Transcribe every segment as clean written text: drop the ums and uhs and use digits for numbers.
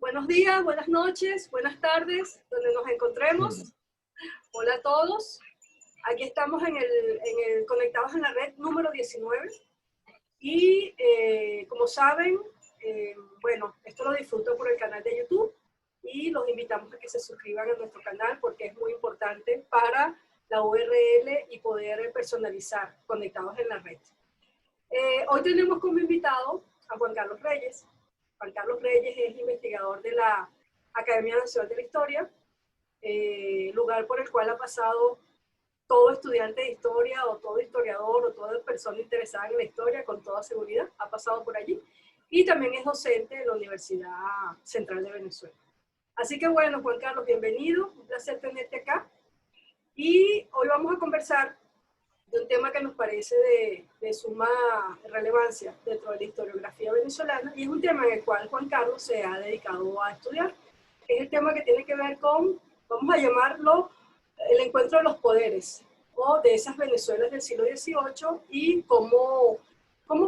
Buenos días, buenas noches, buenas tardes, donde nos encontremos. Hola a todos. Aquí estamos conectados en la red número 19. Y como saben, bueno, esto lo disfruto por el canal de YouTube y los invitamos a que se suscriban a nuestro canal porque es muy importante para la URL y poder personalizar conectados en la red. Hoy tenemos como invitado a Juan Carlos Reyes. Juan Carlos Reyes es investigador de la Academia Nacional de la Historia, lugar por el cual ha pasado todo estudiante de historia o todo historiador o toda persona interesada en la historia, con toda seguridad, ha pasado por allí. Y también es docente de la Universidad Central de Venezuela. Así que bueno, Juan Carlos, bienvenido, un placer tenerte acá. Y hoy vamos a conversar de un tema que nos parece de suma relevancia dentro de la historiografía venezolana, y es un tema en el cual Juan Carlos se ha dedicado a estudiar, que es el tema que tiene que ver con, vamos a llamarlo, el encuentro de los poderes, o de esas Venezuelas del siglo XVIII, y cómo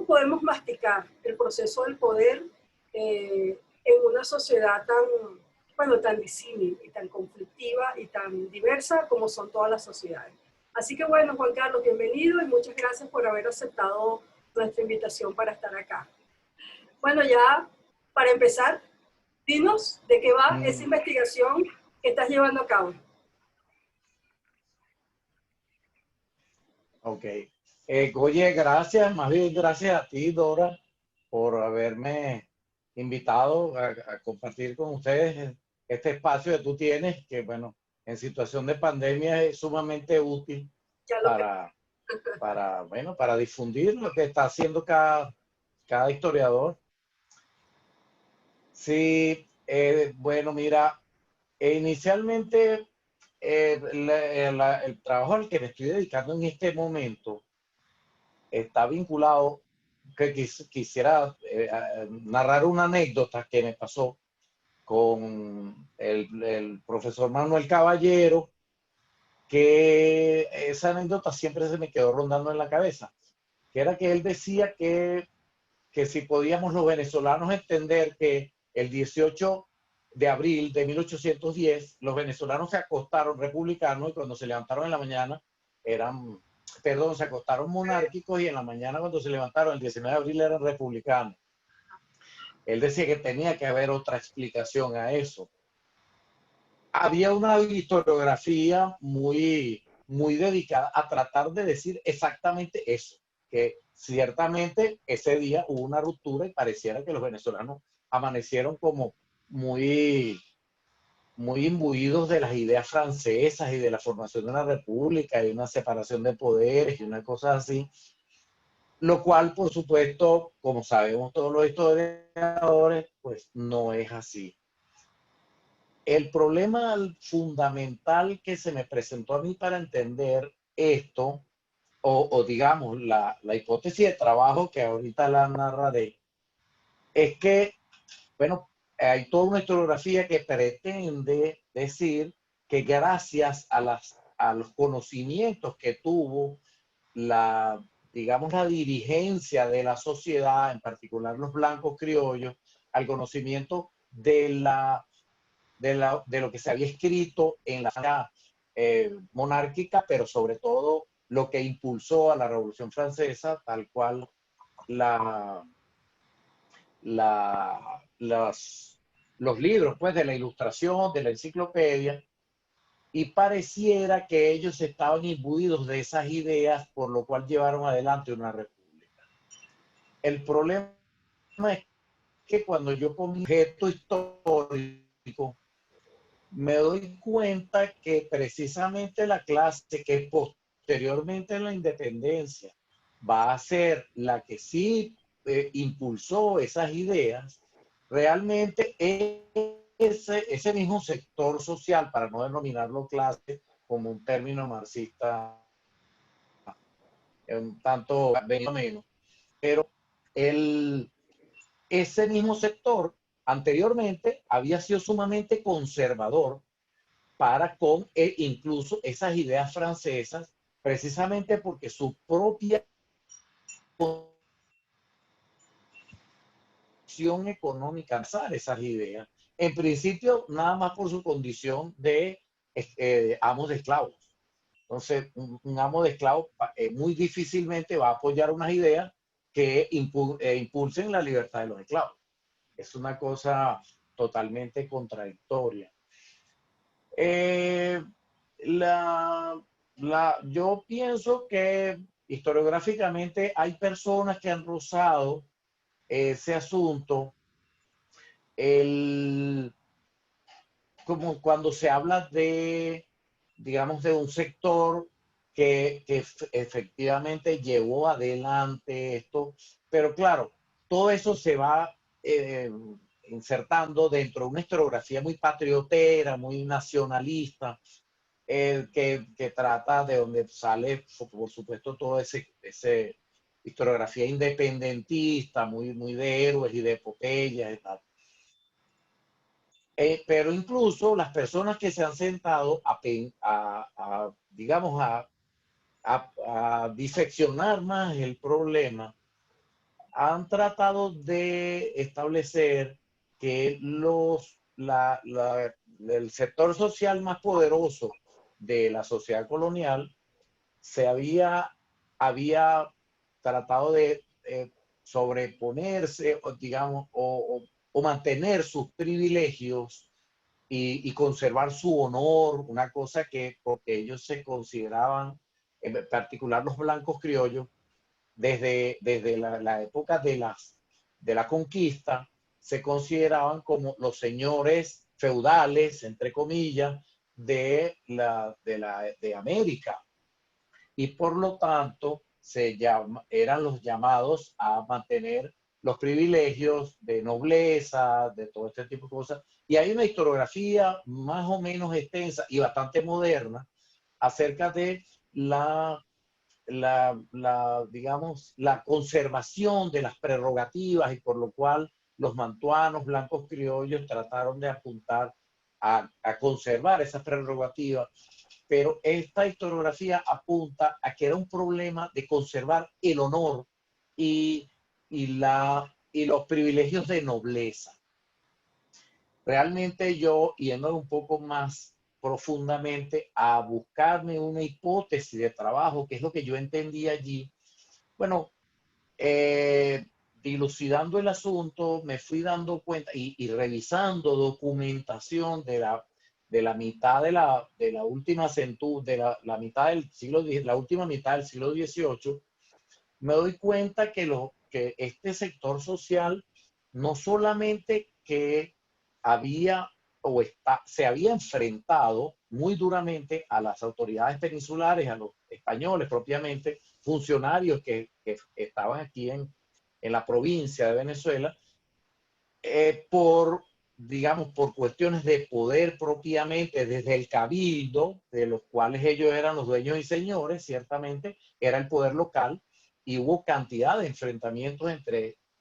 podemos masticar el proceso del poder en una sociedad tan, bueno, tan disímil y tan conflictiva y tan diversa como son todas las sociedades. Así que bueno, Juan Carlos, bienvenido y muchas gracias por haber aceptado nuestra invitación para estar acá. Bueno, ya para empezar, dinos de qué va esa investigación que estás llevando a cabo. Ok. Oye, gracias, más bien gracias a ti, Dora, por haberme invitado a compartir con ustedes este espacio que tú tienes, que bueno, en situación de pandemia es sumamente útil para difundir lo que está haciendo cada historiador. Sí, bueno, mira, inicialmente el trabajo al que me estoy dedicando en este momento está vinculado, que quisiera narrar una anécdota que me pasó con el profesor Manuel Caballero, que esa anécdota siempre se me quedó rondando en la cabeza, que era que él decía que si podíamos los venezolanos entender que el 18 de abril de 1810 los venezolanos se acostaron republicanos y cuando se levantaron en la mañana se acostaron monárquicos y en la mañana cuando se levantaron el 19 de abril eran republicanos. Él decía que tenía que haber otra explicación a eso. Había una historiografía muy dedicada a tratar de decir exactamente eso, que ciertamente ese día hubo una ruptura y pareciera que los venezolanos amanecieron como muy imbuidos de las ideas francesas y de la formación de una república y una separación de poderes y una cosa así, lo cual, por supuesto, como sabemos todos los historiadores, pues no es así. El problema fundamental que se me presentó a mí para entender esto, o digamos, la hipótesis de trabajo que ahorita la narraré, es que, bueno, hay toda una historiografía que pretende decir que gracias a los conocimientos que tuvo digamos, la dirigencia de la sociedad, en particular los blancos criollos, al conocimiento de lo que se había escrito en la monárquica, pero sobre todo lo que impulsó a la Revolución Francesa, tal cual los libros pues, de la Ilustración, de la enciclopedia, y pareciera que ellos estaban imbuidos de esas ideas, por lo cual llevaron adelante una república. El problema es que cuando yo pongo un objeto histórico, me doy cuenta que precisamente la clase que posteriormente en la independencia va a ser la que sí impulsó esas ideas, realmente ese mismo sector social, para no denominarlo clase como un término marxista un tanto venido menos, pero ese mismo sector anteriormente había sido sumamente conservador para con incluso esas ideas francesas, precisamente porque su propia condición económica, esas ideas, en principio, nada más por su condición de amos de esclavos. Entonces, un amo de esclavos muy difícilmente va a apoyar unas ideas que impulsen la libertad de los esclavos. Es una cosa totalmente contradictoria. Eh, la, yo pienso que historiográficamente hay personas que han rozado ese asunto, el, como cuando se habla de, digamos, de un sector que efectivamente llevó adelante esto, pero claro, todo eso se va insertando dentro de una historiografía muy patriotera, muy nacionalista, que trata de donde sale, por supuesto, todo ese historiografía independentista, muy de héroes y de epopeyas y tal. Pero incluso las personas que se han sentado digamos, a diseccionar más el problema, han tratado de establecer que el sector social más poderoso de la sociedad colonial había tratado de sobreponerse, digamos, o mantener sus privilegios y conservar su honor, una cosa que, porque ellos se consideraban, en particular los blancos criollos, desde la época de la conquista, se consideraban como los señores feudales, entre comillas, de América. Y por lo tanto eran los llamados a mantener los privilegios de nobleza, de todo este tipo de cosas. Y hay una historiografía más o menos extensa y bastante moderna acerca de digamos, la conservación de las prerrogativas, y por lo cual los mantuanos blancos criollos trataron de apuntar a conservar esas prerrogativas, pero esta historiografía apunta a que era un problema de conservar el honor y, y los privilegios de nobleza. Realmente yo, yendo un poco más profundamente a buscarme una hipótesis de trabajo, que es lo que yo entendí allí, bueno, dilucidando el asunto, me fui dando cuenta y revisando documentación de la mitad de la última la mitad del siglo la última mitad del siglo XVIII, me doy cuenta que este sector social no solamente que había se había enfrentado muy duramente a las autoridades peninsulares, a los españoles propiamente, funcionarios que estaban aquí en la provincia de Venezuela, digamos, por cuestiones de poder propiamente desde el cabildo, de los cuales ellos eran los dueños y señores, ciertamente, era el poder local, y hubo cantidad de enfrentamientos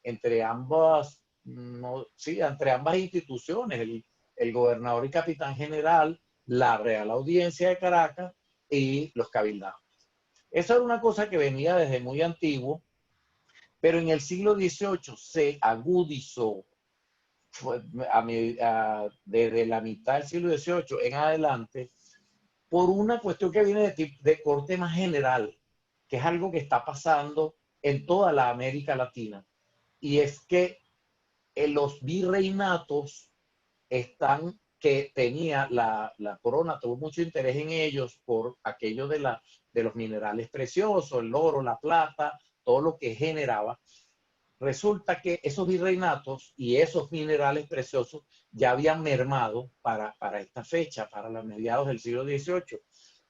entre ambas, no, sí, entre ambas instituciones, el gobernador y capitán general, la Real Audiencia de Caracas y los cabildados. Esa era una cosa que venía desde muy antiguo, pero en el siglo XVIII se agudizó. Desde la mitad del siglo XVIII en adelante, por una cuestión que viene de corte más general, que es algo que está pasando en toda la América Latina, y es que los virreinatos que tenía la corona, tuvo mucho interés en ellos por aquello de los minerales preciosos, el oro, la plata, todo lo que generaba. Resulta que esos virreinatos y esos minerales preciosos ya habían mermado para esta fecha, para los mediados del siglo XVIII.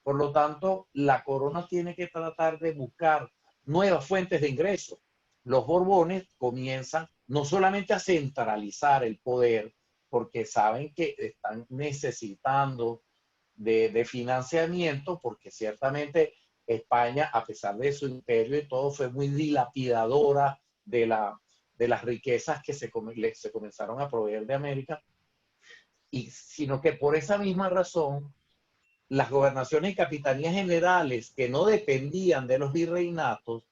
Por lo tanto, la corona tiene que tratar de buscar nuevas fuentes de ingresos. Los Borbones comienzan no solamente a centralizar el poder, porque saben que están necesitando de financiamiento, porque ciertamente España, a pesar de su imperio y todo, fue muy dilapidadora de las riquezas que se comenzaron a proveer de América, sino que por esa misma razón, las gobernaciones y capitanías generales que no dependían de los virreinatos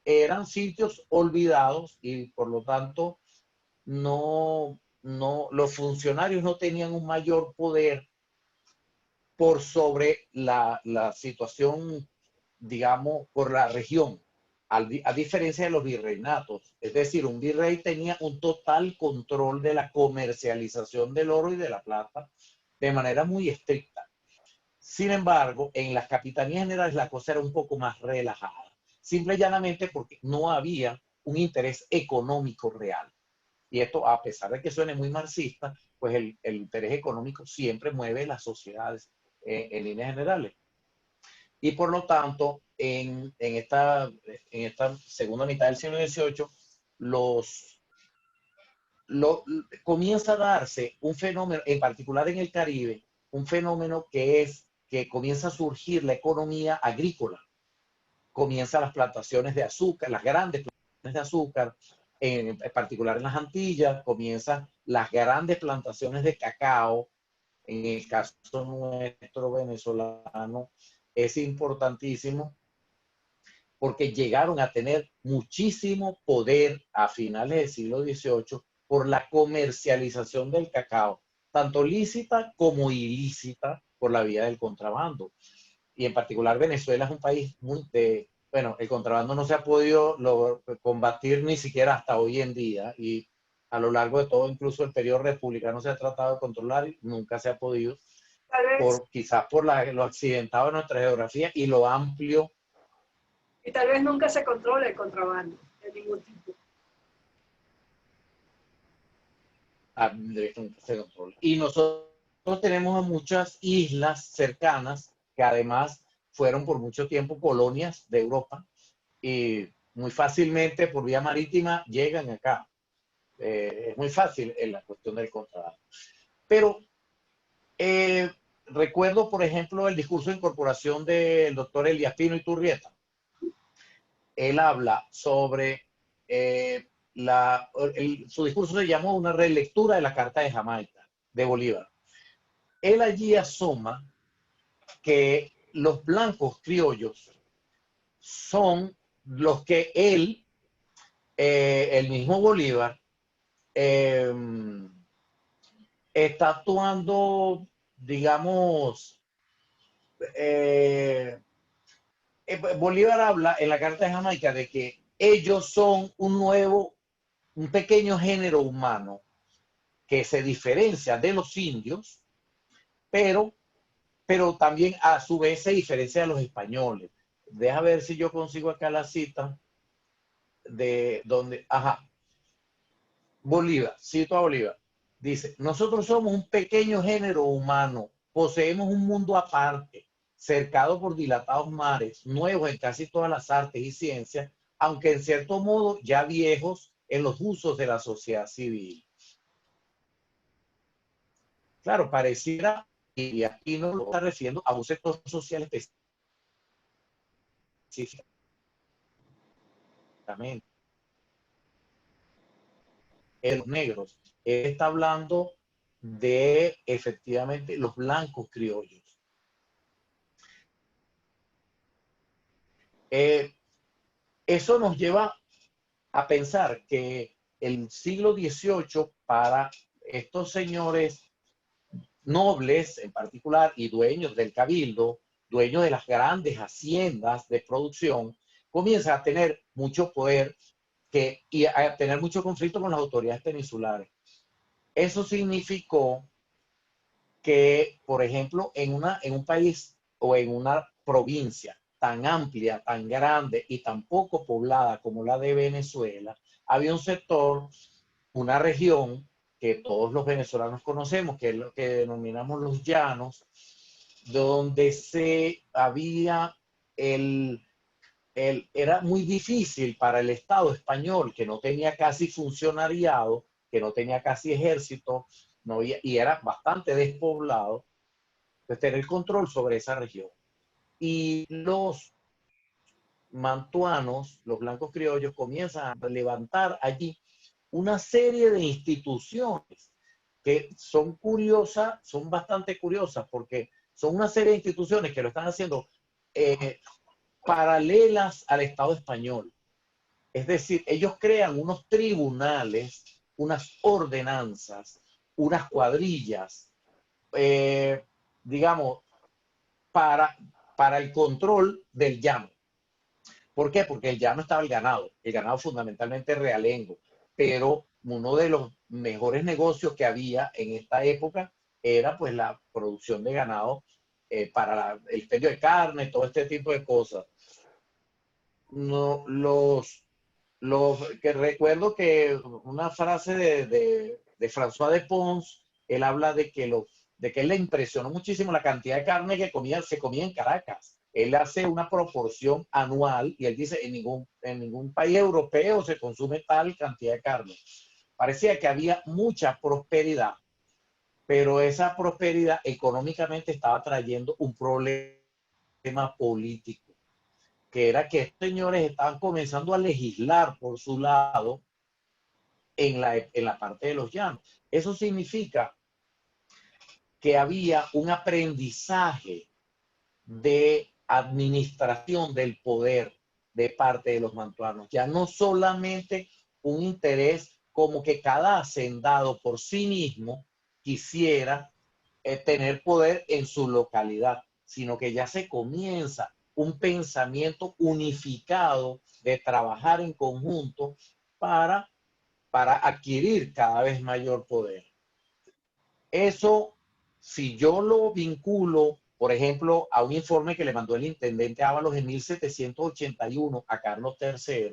eran sitios olvidados y por lo tanto no, los funcionarios no tenían un mayor poder por sobre la situación, digamos, por la región, a diferencia de los virreinatos. Es decir, un virrey tenía un total control de la comercialización del oro y de la plata de manera muy estricta. Sin embargo, en las capitanías generales la cosa era un poco más relajada, simple y llanamente porque no había un interés económico real. Y esto, a pesar de que suene muy marxista, pues el interés económico siempre mueve las sociedades en líneas generales. Y por lo tanto, en esta segunda mitad del siglo XVIII, comienza a darse un fenómeno, en particular en el Caribe, un fenómeno que comienza a surgir la economía agrícola. Comienzan las plantaciones de azúcar, las grandes plantaciones de azúcar, en particular en las Antillas, comienzan las grandes plantaciones de cacao. En el caso nuestro venezolano es importantísimo porque llegaron a tener muchísimo poder a finales del siglo XVIII por la comercialización del cacao, tanto lícita como ilícita por la vía del contrabando. Y en particular Venezuela es un país bueno, el contrabando no se ha podido combatir ni siquiera hasta hoy en día, y a lo largo de todo, incluso el periodo republicano, se ha tratado de controlar y nunca se ha podido, quizás por lo accidentado de nuestra geografía y lo amplio. Y tal vez nunca se controle el contrabando de ningún tipo. Y nosotros tenemos muchas islas cercanas que además fueron por mucho tiempo colonias de Europa y muy fácilmente por vía marítima llegan acá. Es muy fácil en la cuestión del contrabando. Pero recuerdo, por ejemplo, el discurso de incorporación del doctor Elías Pino Iturrieta. Él habla sobre, su discurso se llamó una relectura de la Carta de Jamaica, de Bolívar. Él allí asoma que los blancos criollos son los que él, el mismo Bolívar, está actuando, digamos, Bolívar habla en la Carta de Jamaica de que ellos son un pequeño género humano que se diferencia de los indios, pero también a su vez se diferencia de los españoles. Deja ver si yo consigo acá la cita de donde, Bolívar, cito a Bolívar, dice: nosotros somos un pequeño género humano, poseemos un mundo aparte, cercado por dilatados mares, nuevos en casi todas las artes y ciencias, aunque en cierto modo ya viejos en los usos de la sociedad civil. Claro, pareciera, y aquí no lo está refiriendo a un sector social específicamente, los negros. Él está hablando de efectivamente los blancos criollos. Eso nos lleva a pensar que el siglo XVIII para estos señores nobles en particular y dueños del cabildo, dueños de las grandes haciendas de producción, comienza a tener mucho poder y a tener mucho conflicto con las autoridades peninsulares. Eso significó que, por ejemplo, en un país o en una provincia tan amplia, tan grande y tan poco poblada como la de Venezuela, había un sector, una región que todos los venezolanos conocemos, que es lo que denominamos los llanos, donde era muy difícil para el Estado español, que no tenía casi funcionariado, que no tenía casi ejército, y era bastante despoblado, pues tener control sobre esa región. Y los mantuanos, los blancos criollos, comienzan a levantar allí una serie de instituciones que son curiosas, son bastante curiosas, porque son una serie de instituciones que lo están haciendo paralelas al Estado español. Es decir, ellos crean unos tribunales unas ordenanzas, unas cuadrillas, digamos, para el control del llano. ¿Por qué? Porque el llano estaba el ganado fundamentalmente realengo, pero uno de los mejores negocios que había en esta época era pues la producción de ganado para el expendio de carne, todo este tipo de cosas. No, que recuerdo que una frase de François de Pons, él habla de que él le impresionó muchísimo la cantidad de carne que se comía en Caracas. Él hace una proporción anual y él dice, en ningún país europeo se consume tal cantidad de carne. Parecía que había mucha prosperidad, pero esa prosperidad económicamente estaba trayendo un problema político, que era que estos señores estaban comenzando a legislar por su lado en la parte de los llanos. Eso significa que había un aprendizaje de administración del poder de parte de los mantuanos. Ya no solamente un interés como que cada hacendado por sí mismo quisiera tener poder en su localidad, sino que ya se comienza un pensamiento unificado de trabajar en conjunto para, para adquirir cada vez mayor poder. Eso, si yo lo vinculo, por ejemplo, a un informe que le mandó el intendente Ábalos en 1781 a Carlos III,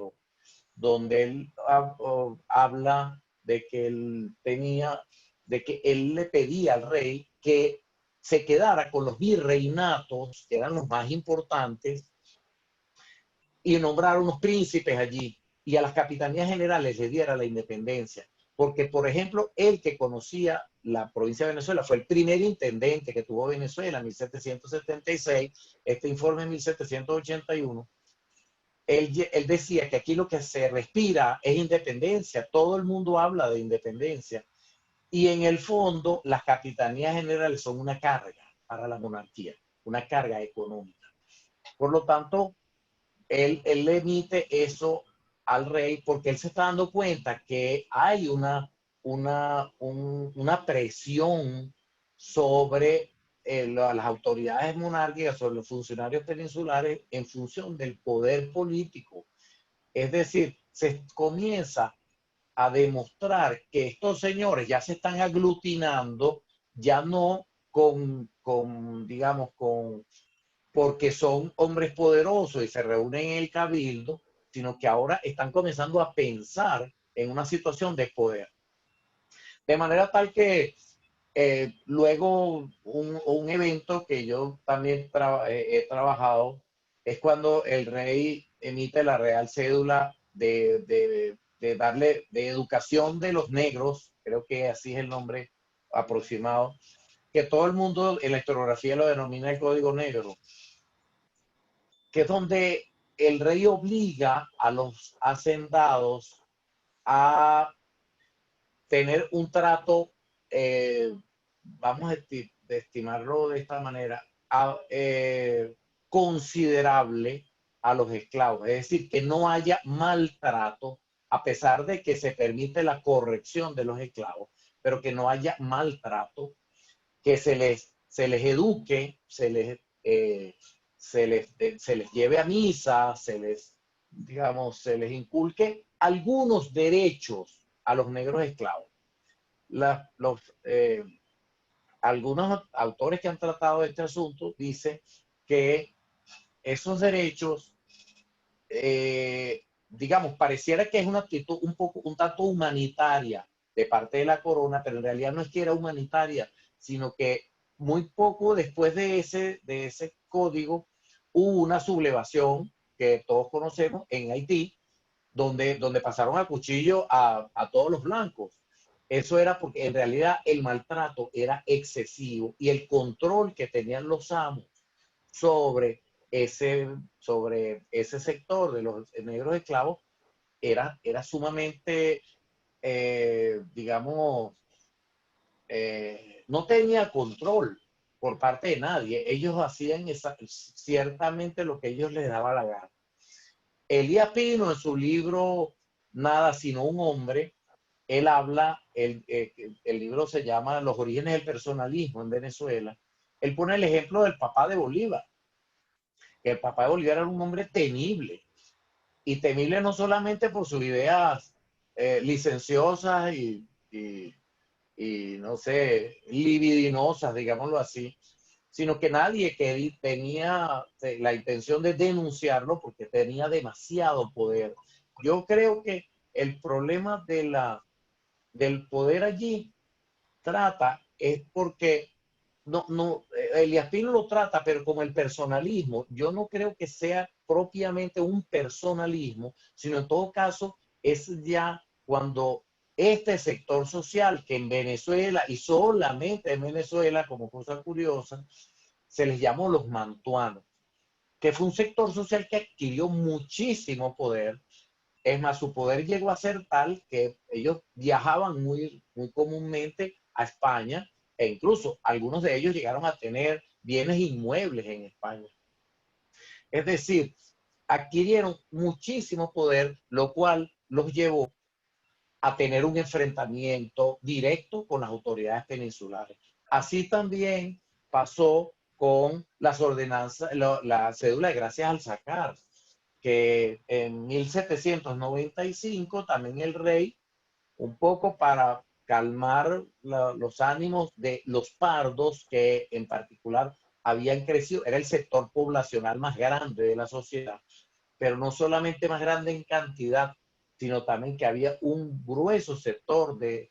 donde él habla de que de que él le pedía al rey que se quedara con los virreinatos, que eran los más importantes, y nombrar unos príncipes allí, y a las capitanías generales le diera la independencia. Porque, por ejemplo, el que conocía la provincia de Venezuela fue el primer intendente que tuvo Venezuela en 1776, este informe en 1781. Él decía que aquí lo que se respira es independencia, todo el mundo habla de independencia, y en el fondo las capitanías generales son una carga para la monarquía, una carga económica. Por lo tanto, él le emite eso al rey porque él se está dando cuenta que hay una presión sobre las autoridades monárquicas, sobre los funcionarios peninsulares en función del poder político. Es decir, se comienza a demostrar que estos señores ya se están aglutinando, ya no digamos, porque son hombres poderosos y se reúnen en el cabildo, sino que ahora están comenzando a pensar en una situación de poder. De manera tal que luego un evento que yo también he trabajado es cuando el rey emite la Real Cédula de darle de educación de los negros, creo que así es el nombre aproximado, que todo el mundo en la historiografía lo denomina el Código Negro, que es donde el rey obliga a los hacendados a tener un trato, vamos a estimarlo de esta manera, considerable a los esclavos. Es decir, que no haya maltrato, a pesar de que se permite la corrección de los esclavos, pero que no haya maltrato, que se les eduque, se les lleve a misa, digamos, se les inculque algunos derechos a los negros esclavos. Eh, algunos autores que han tratado de este asunto dicen que esos derechos, digamos, pareciera que es una actitud un tanto humanitaria de parte de la corona, pero en realidad no es que era humanitaria, sino que muy poco después de ese código hubo una sublevación que todos conocemos en Haití, donde pasaron a cuchillo a todos los blancos. Eso era porque en realidad el maltrato era excesivo y el control que tenían los amos sobre sobre ese sector de los negros esclavos era sumamente, digamos, no tenía control por parte de nadie. Ellos hacían ciertamente lo que ellos les daba la gana. Elías Pino, en su libro Nada sino un hombre, él habla, el libro se llama Los orígenes del personalismo en Venezuela. Él pone el ejemplo del papá de Bolívar, que el papá de Bolívar era un hombre temible, y temible no solamente por sus ideas licenciosas y, no sé, libidinosas, digámoslo así, sino que nadie que tenía la intención de denunciarlo porque tenía demasiado poder. Yo creo que el problema del poder allí es porque Elías Pino lo trata, pero como el personalismo, yo no creo que sea propiamente un personalismo, sino en todo caso es ya cuando este sector social que en Venezuela y solamente en Venezuela, como cosa curiosa, se les llamó los mantuanos, que fue un sector social que adquirió muchísimo poder. Es más, su poder llegó a ser tal que ellos viajaban muy comúnmente a España, e incluso algunos de ellos llegaron a tener bienes inmuebles en España. Es decir, adquirieron muchísimo poder, lo cual los llevó a tener un enfrentamiento directo con las autoridades peninsulares. Así también pasó con las ordenanzas, la cédula de gracias al sacar, que en 1795 también el rey, un poco para calmar los ánimos de los pardos, que en particular habían crecido, era el sector poblacional más grande de la sociedad, pero no solamente más grande en cantidad, sino también que había un grueso sector de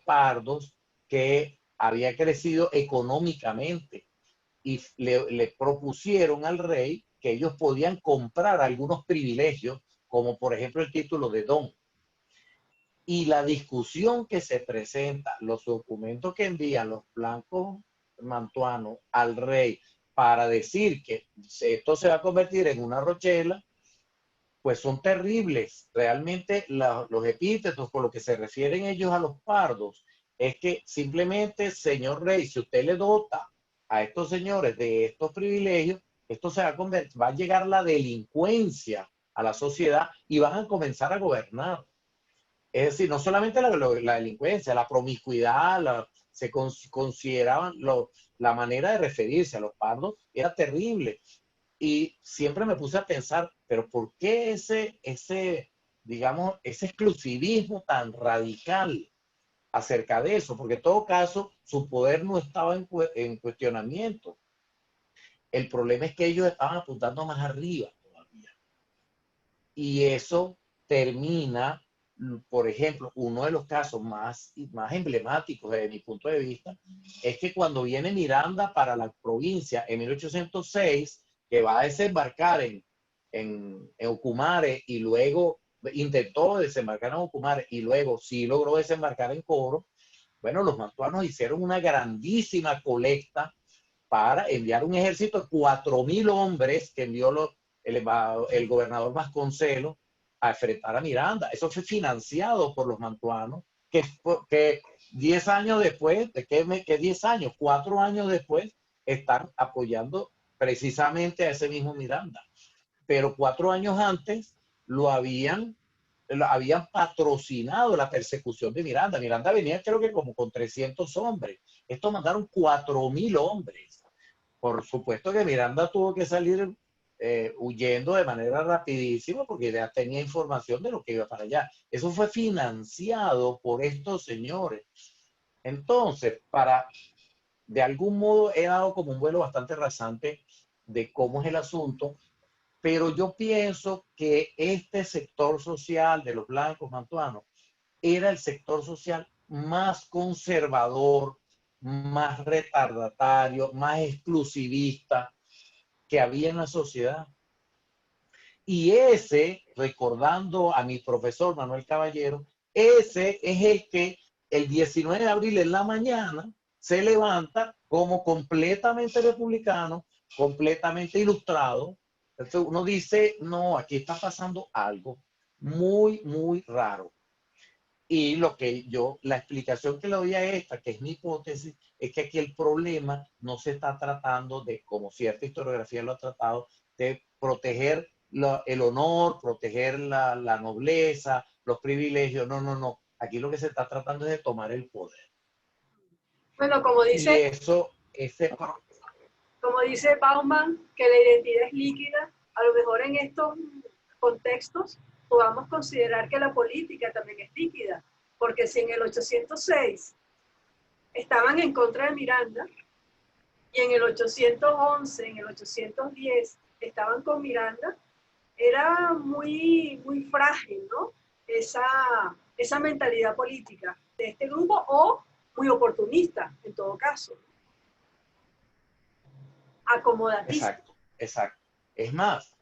pardos que había crecido económicamente, y le propusieron al rey que ellos podían comprar algunos privilegios, como por ejemplo el título de don. Y la discusión que se presenta, los documentos que envían los blancos mantuanos al rey para decir que esto se va a convertir en una rochela, pues son terribles. Realmente los epítetos con los que se refieren ellos a los pardos es que simplemente, señor rey, si usted le dota a estos señores de estos privilegios, esto se va a convertir, va a llegar la delincuencia a la sociedad y van a comenzar a gobernar. Es decir, no solamente la delincuencia, la promiscuidad, se consideraban la manera de referirse a los pardos era terrible. Y siempre me puse a pensar, pero ¿por qué digamos, ese exclusivismo tan radical acerca de eso? Porque en todo caso, su poder no estaba en cuestionamiento. El problema es que ellos estaban apuntando más arriba todavía. Y eso termina, por ejemplo, uno de los casos más emblemáticos desde mi punto de vista, es que cuando viene Miranda para la provincia en 1806, que va a desembarcar en Ocumare y luego intentó desembarcar en Ocumare y luego sí logró desembarcar en Coro, bueno, los mantuanos hicieron una grandísima colecta para enviar un ejército de 4.000 hombres que envió el gobernador Vasconcelos a enfrentar a Miranda. Eso fue financiado por los mantuanos, que 10 años después, ¿qué 10 años? 4 años después, están apoyando precisamente a ese mismo Miranda. Pero 4 años antes lo habían patrocinado la persecución de Miranda. Miranda venía creo que como con 300 hombres. Estos mandaron 4.000 hombres. Por supuesto que Miranda tuvo que salir huyendo de manera rapidísima porque ya tenía información de lo que iba para allá. Eso fue financiado por estos señores. Entonces, de algún modo he dado como un vuelo bastante rasante de cómo es el asunto, pero yo pienso que este sector social de los blancos mantuanos era el sector social más conservador, más retardatario, más exclusivista que había en la sociedad. Y ese, recordando a mi profesor Manuel Caballero, ese es el que el 19 de abril en la mañana se levanta como completamente republicano, completamente ilustrado. Entonces uno dice, no, aquí está pasando algo muy raro. Y la explicación que le doy a esta, que es mi hipótesis, es que aquí el problema no se está tratando de, como cierta historiografía lo ha tratado, de proteger el honor, proteger la nobleza, los privilegios. No. aquí lo que se está tratando es de tomar el poder. Bueno, Y eso, como dice Bauman, que la identidad es líquida, a lo mejor en estos contextos podamos considerar que la política también es líquida, porque si en el 806 estaban en contra de Miranda y en el 811, en el 810 estaban con Miranda, era muy, muy frágil, ¿no? Esa mentalidad política de este grupo o muy oportunista, en todo caso. Acomodaticia. exacto, exacto. Es más,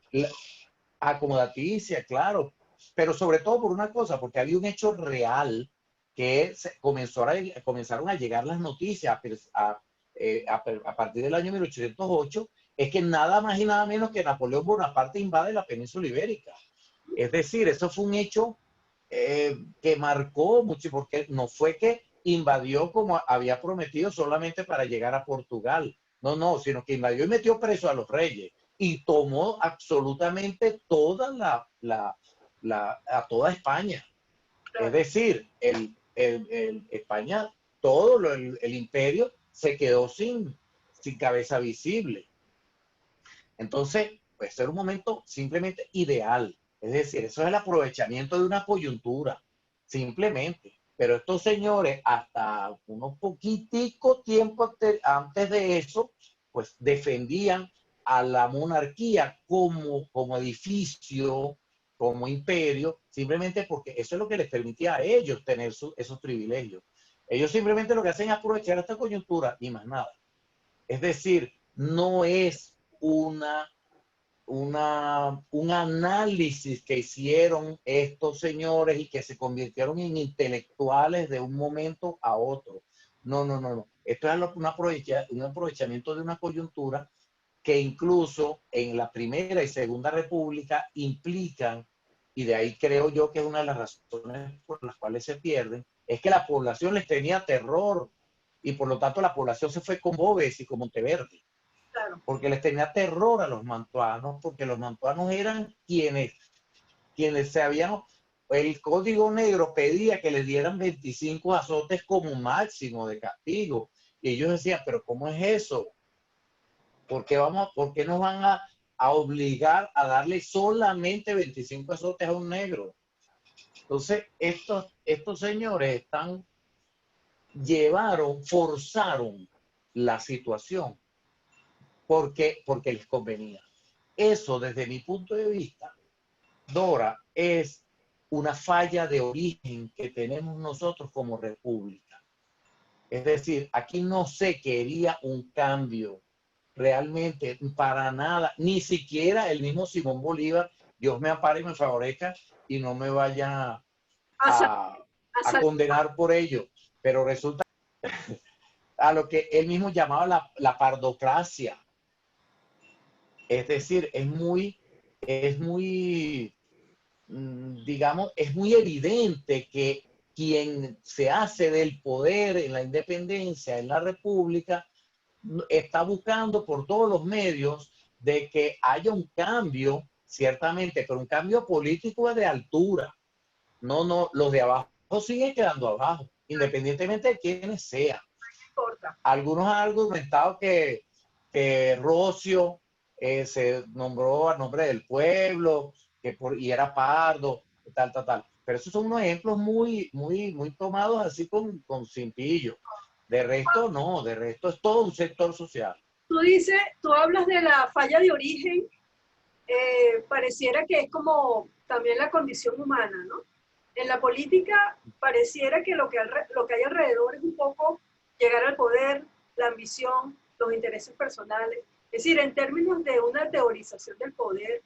acomodaticia, claro, pero sobre todo por una cosa, porque había un hecho real que comenzaron a llegar las noticias a partir del año 1808, es que nada más y nada menos que Napoleón Bonaparte invade la península ibérica. Es decir, eso fue un hecho que marcó mucho, porque no fue que invadió como había prometido solamente para llegar a Portugal, no, no, sino que invadió y metió preso a los reyes y tomó absolutamente a toda España. Es decir, España, el imperio se quedó sin cabeza visible. Entonces, puede ser un momento simplemente ideal. Es decir, eso es el aprovechamiento de una coyuntura, simplemente. Pero estos señores, hasta unos poquiticos tiempo antes de eso, pues defendían a la monarquía como edificio, como imperio, simplemente porque eso es lo que les permitía a ellos tener esos privilegios. Ellos simplemente lo que hacen es aprovechar esta coyuntura y más nada. Es decir, no es un análisis que hicieron estos señores y que se convirtieron en intelectuales de un momento a otro. No, no, no, no. Esto es un aprovechamiento de una coyuntura que incluso en la Primera y Segunda República implican, y de ahí creo yo que es una de las razones por las cuales se pierden, es que la población les tenía terror y por lo tanto la población se fue con Boves y con Monteverde. Claro. Porque les tenía terror a los mantuanos, porque los mantuanos eran quienes se habían, el Código Negro pedía que les dieran 25 azotes como máximo de castigo. Y ellos decían, pero ¿cómo es eso? ¿Por qué nos van a obligar a darle solamente 25 azotes a un negro? Entonces, estos señores forzaron la situación porque les convenía. Eso, desde mi punto de vista, Dora, es una falla de origen que tenemos nosotros como república. Es decir, aquí no se quería un cambio realmente para nada, ni siquiera el mismo Simón Bolívar, Dios me ampare y me favorezca y no me vaya a condenar por ello, pero resulta a lo que él mismo llamaba la pardocracia. Es decir, digamos, es muy evidente que quien se hace del poder en la independencia, en la república, está buscando por todos los medios de que haya un cambio, ciertamente, pero un cambio político de altura. No, no, los de abajo siguen quedando abajo, independientemente de quiénes sean. Algunos han argumentado que Rocio se nombró a nombre del pueblo y era pardo, tal, tal, tal. Pero esos son unos ejemplos muy, muy, muy tomados así con cintillo. De resto, no, de resto es todo un sector social. Tú hablas de la falla de origen, pareciera que es como también la condición humana, ¿no? En la política pareciera que lo que hay alrededor es un poco llegar al poder, la ambición, los intereses personales. Es decir, en términos de una teorización del poder,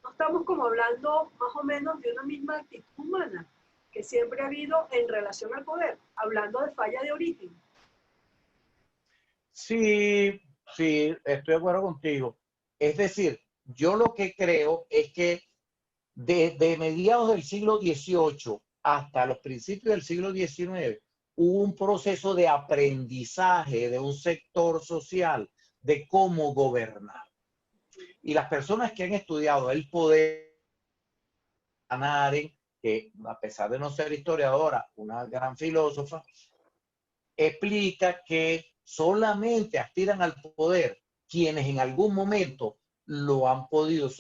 no estamos como hablando más o menos de una misma actitud humana que siempre ha habido en relación al poder, hablando de falla de origen. Sí, sí, estoy de acuerdo contigo. Es decir, yo lo que creo es que desde mediados del siglo XVIII hasta los principios del siglo XIX hubo un proceso de aprendizaje de un sector social de cómo gobernar. Y las personas que han estudiado el poder ganar que a pesar de no ser historiadora, una gran filósofa, explica que solamente aspiran al poder quienes en algún momento lo han podido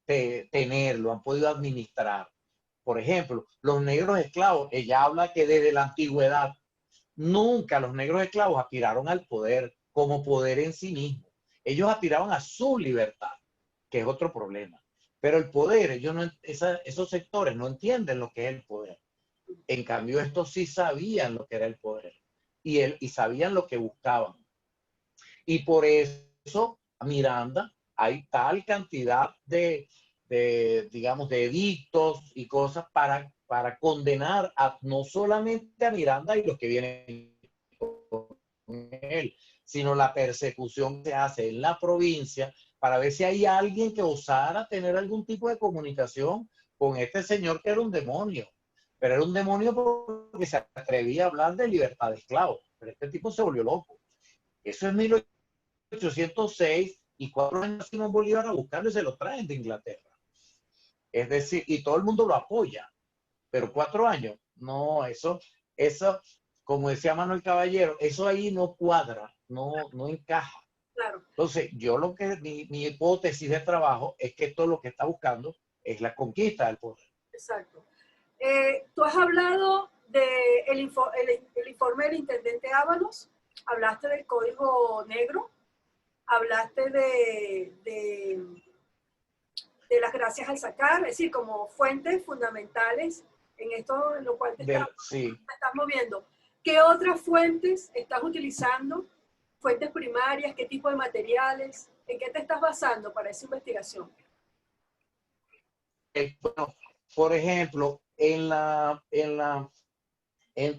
tener, lo han podido administrar. Por ejemplo, los negros esclavos, ella habla que desde la antigüedad nunca los negros esclavos aspiraron al poder como poder en sí mismo. Ellos aspiraban a su libertad, que es otro problema. Pero el poder, ellos no, esos sectores no entienden lo que es el poder. En cambio, estos sí sabían lo que era el poder y sabían lo que buscaban. Y por eso, Miranda, hay tal cantidad digamos, de edictos y cosas para condenar no solamente a Miranda y los que vienen con él, sino la persecución que se hace en la provincia para ver si hay alguien que osara tener algún tipo de comunicación con este señor que era un demonio. Pero era un demonio porque se atrevía a hablar de libertad de esclavos. Pero este tipo se volvió loco. Eso es 1806 y 4 años Simón Bolívar a buscarlo y se lo traen de Inglaterra. Es decir, y todo el mundo lo apoya, pero 4 años, no, eso, como decía Manuel Caballero, eso ahí no cuadra, no encaja. Claro. Entonces, mi hipótesis de trabajo es que esto lo que está buscando es la conquista del poder. Exacto. Tú has hablado del informe del intendente Ábalos, hablaste del código negro, hablaste de las gracias al sacar, es decir, como fuentes fundamentales en esto en lo cual te estás moviendo. ¿Qué otras fuentes estás utilizando? ¿Fuentes primarias? ¿Qué tipo de materiales? ¿En qué te estás basando para esa investigación? Bueno, por ejemplo, en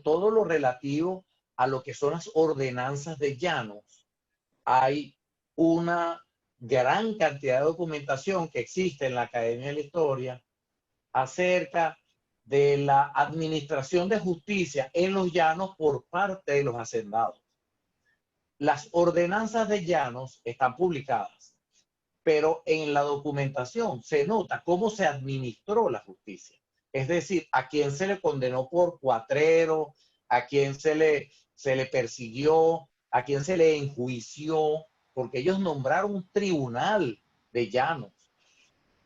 todo lo relativo a lo que son las ordenanzas de llanos, hay una gran cantidad de documentación que existe en la Academia de la Historia acerca de la administración de justicia en los llanos por parte de los hacendados. Las ordenanzas de llanos están publicadas, pero en la documentación se nota cómo se administró la justicia. Es decir, a quién se le condenó por cuatrero, a quién se le persiguió, a quién se le enjuició, porque ellos nombraron un tribunal de llanos.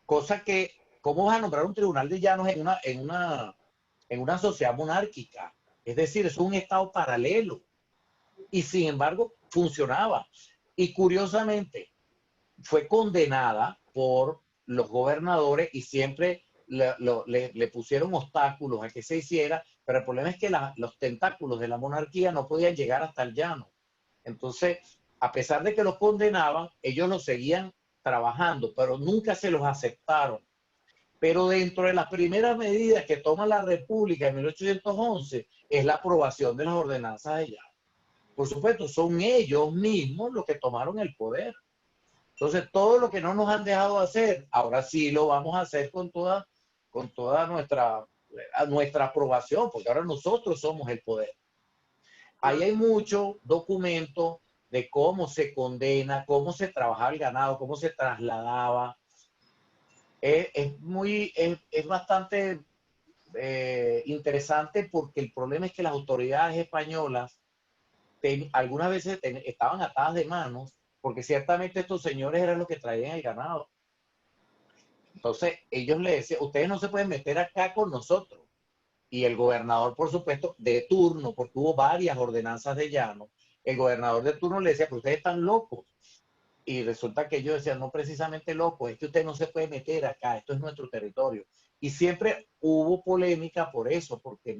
Cosa que, ¿cómo vas a nombrar un tribunal de llanos en una sociedad monárquica? Es decir, es un estado paralelo. Y sin embargo, funcionaba. Y curiosamente, fue condenada por los gobernadores y siempre le pusieron obstáculos a que se hiciera, pero el problema es que los tentáculos de la monarquía no podían llegar hasta el llano. Entonces, a pesar de que los condenaban, ellos los seguían trabajando, pero nunca se los aceptaron. Pero dentro de las primeras medidas que toma la República en 1811 es la aprobación de las ordenanzas de llano. Por supuesto, son ellos mismos los que tomaron el poder. Entonces, todo lo que no nos han dejado hacer, ahora sí lo vamos a hacer con toda nuestra aprobación, porque ahora nosotros somos el poder. Ahí hay mucho documento de cómo se condena, cómo se trabajaba el ganado, cómo se trasladaba. Es bastante interesante porque el problema es que las autoridades españolas algunas veces estaban atadas de manos porque ciertamente estos señores eran los que traían el ganado. Entonces ellos le decían, ustedes no se pueden meter acá con nosotros. Y el gobernador, por supuesto, de turno, porque hubo varias ordenanzas de llano, el gobernador de turno le decía, pero ustedes están locos. Y resulta que ellos decían, no precisamente locos, es que usted no se puede meter acá, esto es nuestro territorio. Y siempre hubo polémica por eso, porque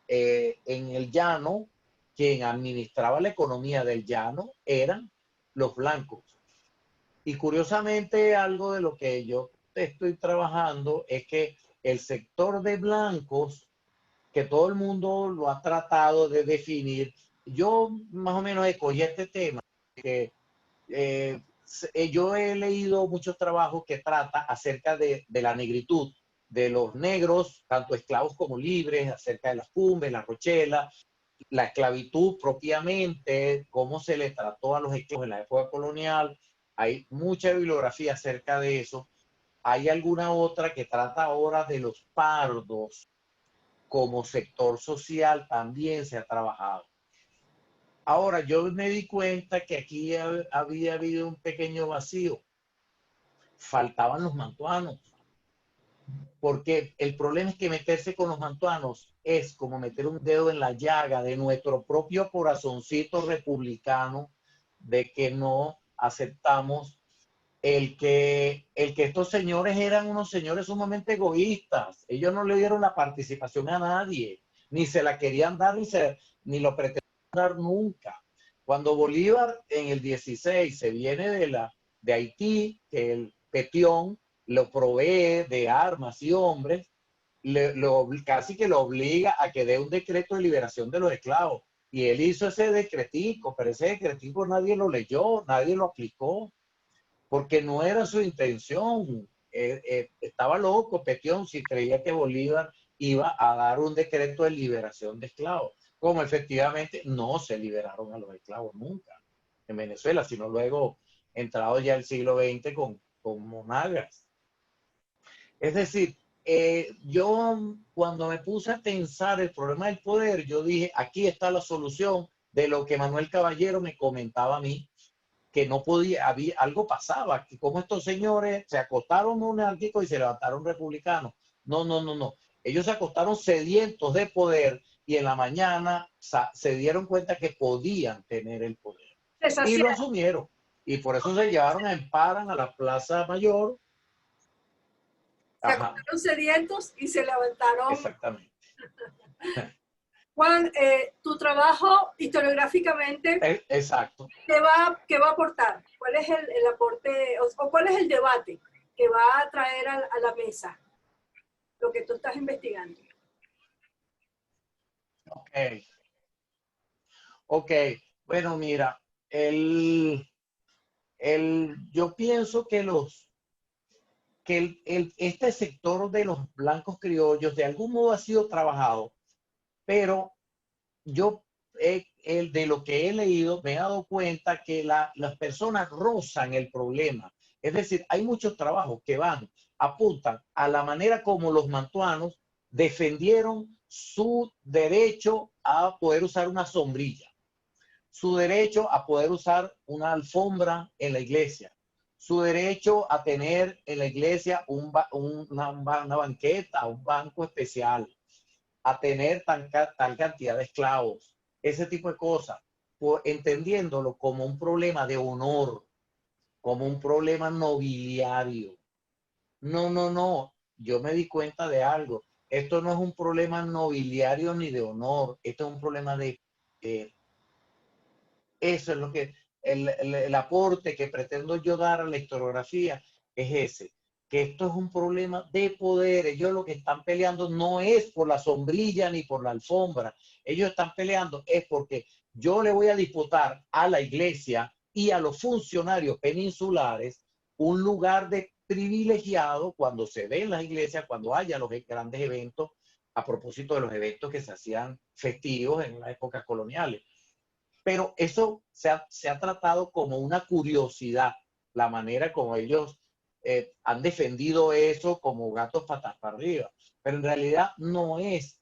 en el llano, quien administraba la economía del llano eran los blancos. Y curiosamente, algo de lo que yo estoy trabajando es que el sector de blancos, que todo el mundo lo ha tratado de definir, yo más o menos escogí este tema, que yo he leído muchos trabajos que trata acerca de la negritud, de los negros, tanto esclavos como libres, acerca de las cumbres, la rochela, la esclavitud propiamente, cómo se le trató a los esclavos en la época colonial. Hay mucha bibliografía acerca de eso. hay alguna otra que trata ahora de los pardos como sector social, también se ha trabajado. Ahora, yo me di cuenta que aquí había habido un pequeño vacío. Faltaban los mantuanos, porque el problema es que meterse con los mantuanos es como meter un dedo en la llaga de nuestro propio corazoncito republicano, de que no aceptamos el que estos señores eran unos señores sumamente egoístas. Ellos no le dieron la participación a nadie, ni se la querían dar, ni lo pretendían dar nunca. Cuando Bolívar en el 16 se viene de Haití, que el Petión lo provee de armas y hombres, casi que lo obliga a que dé un decreto de liberación de los esclavos. Y él hizo ese decretico, pero ese decretico nadie lo leyó, nadie lo aplicó, porque no era su intención. Estaba loco Petión si creía que Bolívar iba a dar un decreto de liberación de esclavos, como efectivamente no se liberaron a los esclavos nunca en Venezuela, sino luego entrado ya el siglo XX con Monagas. Es decir, yo cuando me puse a pensar el problema del poder, yo dije, aquí está la solución de lo que Manuel Caballero me comentaba a mí, que no podía, había, algo pasaba, que como estos señores se acostaron monárquicos y se levantaron republicanos. No, no, no, no. Ellos se acostaron sedientos de poder y en la mañana se dieron cuenta que podían tener el poder. Y lo asumieron. Y por eso se llevaron a Emparan a la Plaza Mayor. Se acostaron sedientos y se levantaron. Exactamente. Juan, tu trabajo historiográficamente, exacto. ¿qué va a aportar? ¿Cuál es el aporte o cuál es el debate que va a traer a la mesa lo que tú estás investigando? Ok, bueno, mira, yo pienso que este sector de los blancos criollos de algún modo ha sido trabajado, pero yo de lo que he leído me he dado cuenta que las personas rozan el problema. Es decir, hay muchos trabajos que apuntan a la manera como los mantuanos defendieron su derecho a poder usar una sombrilla, su derecho a poder usar una alfombra en la iglesia, su derecho a tener en la iglesia una banqueta, un banco especial, a tener tal cantidad de esclavos, ese tipo de cosas, entendiéndolo como un problema de honor, como un problema nobiliario. No, no, no, yo me di cuenta de algo. Esto no es un problema nobiliario ni de honor, esto es un problema de eso es lo que el aporte que pretendo yo dar a la historiografía es ese, que esto es un problema de poder. Ellos lo que están peleando no es por la sombrilla ni por la alfombra. Ellos están peleando es porque yo le voy a disputar a la iglesia y a los funcionarios peninsulares un lugar de privilegiado cuando se ve en las iglesias, cuando haya los grandes eventos, a propósito de los eventos que se hacían festivos en las épocas coloniales. Pero eso se ha tratado como una curiosidad, la manera como ellos han defendido eso como gatos patas para arriba. Pero en realidad no es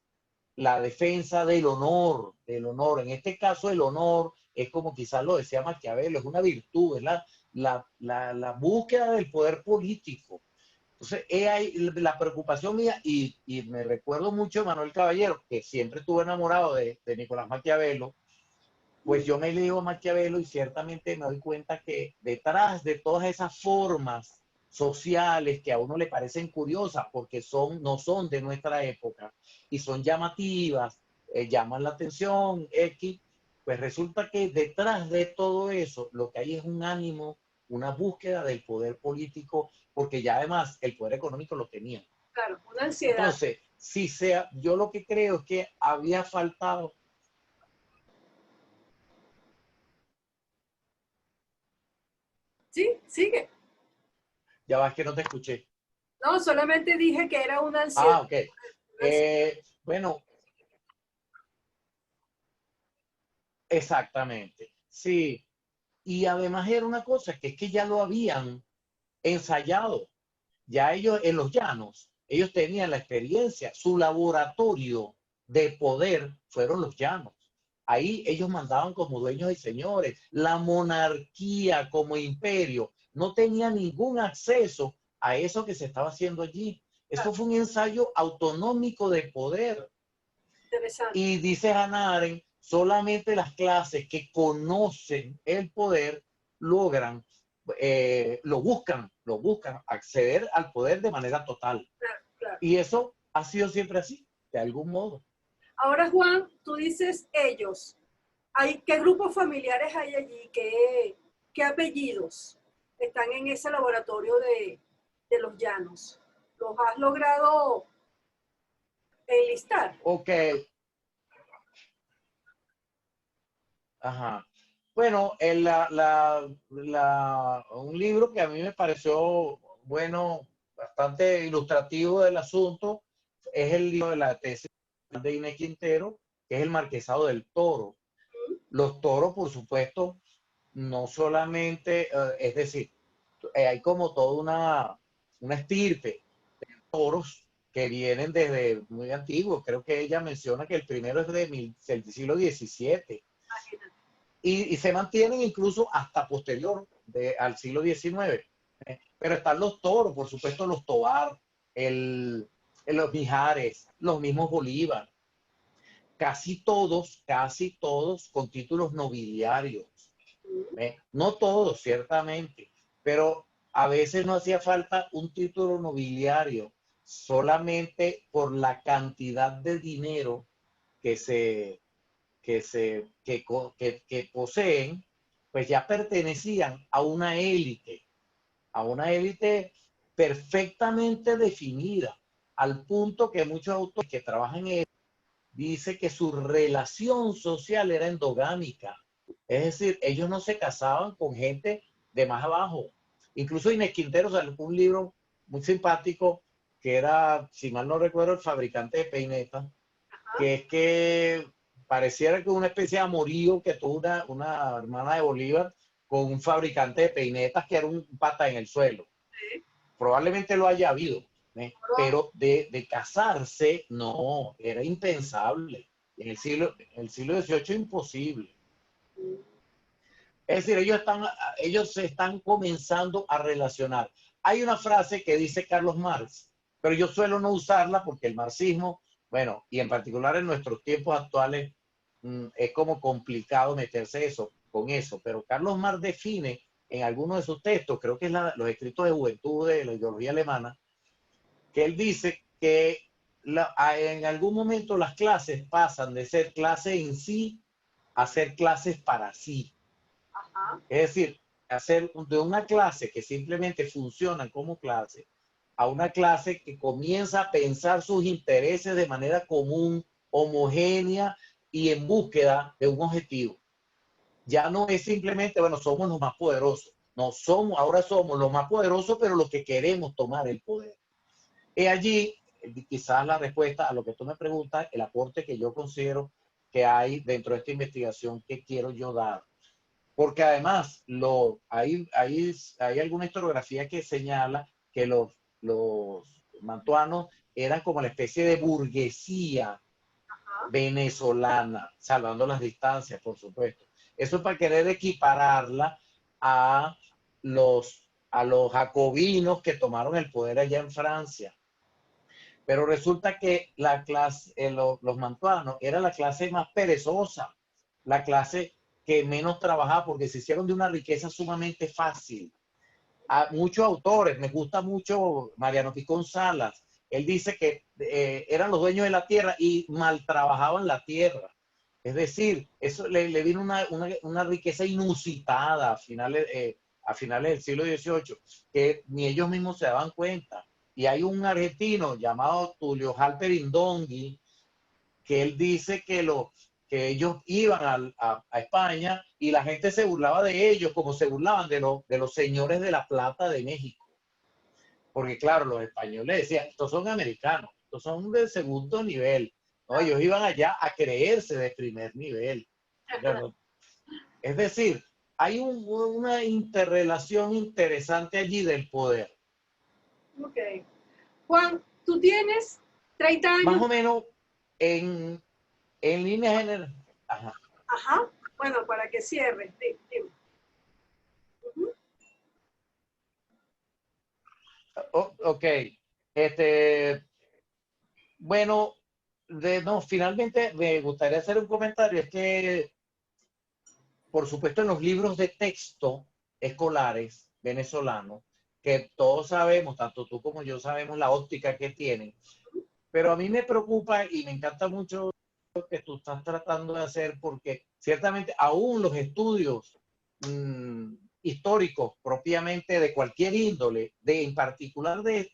la defensa del honor, del honor. En este caso el honor es como quizás lo decía Maquiavelo, es una virtud, es la búsqueda del poder político. Entonces, hay la preocupación mía, y me recuerdo mucho de Manuel Caballero, que siempre estuvo enamorado de Nicolás Maquiavelo. Pues yo me leo a Maquiavelo y ciertamente me doy cuenta que detrás de todas esas formas sociales que a uno le parecen curiosas porque no son de nuestra época y son llamativas, llaman la atención, X, pues resulta que detrás de todo eso lo que hay es un ánimo, una búsqueda del poder político, porque ya además el poder económico lo tenían. Claro, una ansiedad. Entonces, yo lo que creo es que había faltado. Sí, sigue. Ya vas que no te escuché. No, solamente dije que era una ansiedad. Ok. Bueno, exactamente. Sí. Y además era una cosa que es que ya lo habían ensayado. ya ellos en los llanos, ellos tenían la experiencia, su laboratorio de poder fueron los llanos. Ahí ellos mandaban como dueños y señores. La monarquía como imperio no tenía ningún acceso a eso que se estaba haciendo allí. Esto fue un ensayo autonómico de poder. Interesante. Y dice Hannah Arendt, solamente las clases que conocen el poder logran, lo buscan acceder al poder de manera total. Claro, claro. Y eso ha sido siempre así, de algún modo. Ahora, Juan, tú dices ellos. ¿Qué grupos familiares hay allí? ¿Qué apellidos están en ese laboratorio de los llanos? ¿Los has logrado enlistar? Ok. Ajá. Bueno, un libro que a mí me pareció, bueno, bastante ilustrativo del asunto, es el libro de la tesis de Inés Quintero, que es El Marquesado del Toro. Los toros, por supuesto, no solamente, es decir, hay como toda una estirpe de toros que vienen desde muy antiguos. Creo que ella menciona que el primero es del siglo XVII y se mantienen incluso hasta posterior al siglo XIX. Pero están los toros, por supuesto, los Tobar, los Mijares, los mismos Bolívar, casi todos con títulos nobiliarios. No todos, ciertamente, pero a veces no hacía falta un título nobiliario solamente por la cantidad de dinero que que poseen, pues ya pertenecían a una élite perfectamente definida, al punto que muchos autores que trabajan en él dicen que su relación social era endogámica. Es decir, ellos no se casaban con gente de más abajo. Incluso Inés Quintero sacó un libro muy simpático que era, si mal no recuerdo, El fabricante de peinetas, que es que pareciera que una especie de amorío que tuvo una hermana de Bolívar con un fabricante de peinetas que era un pata en el suelo. Sí. Probablemente lo haya habido, pero de casarse, no, era impensable. En el siglo XVIII imposible. Es decir, ellos se están comenzando a relacionar. Hay una frase que dice Carlos Marx, pero yo suelo no usarla porque el marxismo, bueno, y en particular en nuestros tiempos actuales, es como complicado meterse con eso. Pero Carlos Marx define en algunos de sus textos, creo que es los escritos de juventud de la ideología alemana, que él dice que en algún momento las clases pasan de ser clases en sí a ser clases para sí. Ajá. Es decir, hacer de una clase que simplemente funciona como clase a una clase que comienza a pensar sus intereses de manera común, homogénea y en búsqueda de un objetivo. Ya no es simplemente, bueno, somos los más poderosos. No somos, ahora somos los más poderosos, pero los que queremos tomar el poder. Y allí, quizás la respuesta a lo que tú me preguntas, el aporte que yo considero que hay dentro de esta investigación que quiero yo dar. Porque además hay alguna historiografía que señala que los mantuanos eran como la especie de burguesía venezolana, salvando las distancias, por supuesto. Eso es para querer equipararla a los jacobinos que tomaron el poder allá en Francia. Pero resulta que los mantuanos era la clase más perezosa, la clase que menos trabajaba porque se hicieron de una riqueza sumamente fácil. A muchos autores, me gusta mucho Mariano Picón Salas, él dice que eran los dueños de la tierra y mal trabajaban la tierra. Es decir, eso le vino una riqueza inusitada a finales del siglo XVIII, que ni ellos mismos se daban cuenta. Y hay un argentino llamado Tulio Halperin Dongui, que él dice que ellos iban a España y la gente se burlaba de ellos como se burlaban de los señores de la plata de México. Porque claro, los españoles decían, estos son americanos, estos son de segundo nivel. No, ellos iban allá a creerse de primer nivel. Es decir, hay una interrelación interesante allí del poder. Ok. Juan, tú tienes 30 Más años. o menos en líneas generales. Ajá. Ajá. Bueno, para que cierres. Dime. Ujú. Ok. Bueno, no, finalmente me gustaría hacer un comentario. Es que, por supuesto, en los libros de texto escolares venezolanos, que todos sabemos, tanto tú como yo sabemos la óptica que tienen, pero a mí me preocupa y me encanta mucho lo que tú estás tratando de hacer, porque ciertamente aún los estudios históricos propiamente de cualquier índole, en particular de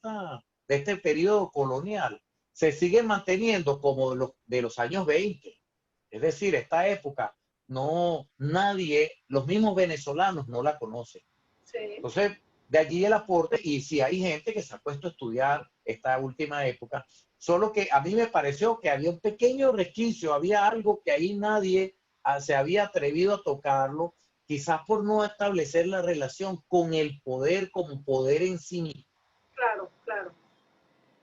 este periodo colonial, se siguen manteniendo como de los años 20. Es decir, esta época, no, nadie, los mismos venezolanos no la conocen. Sí. Entonces, de allí el aporte, y si hay gente que se ha puesto a estudiar esta última época, solo que a mí me pareció que había un pequeño resquicio, había algo que ahí nadie se había atrevido a tocarlo, quizás por no establecer la relación con el poder como poder en sí mismo. Claro, claro.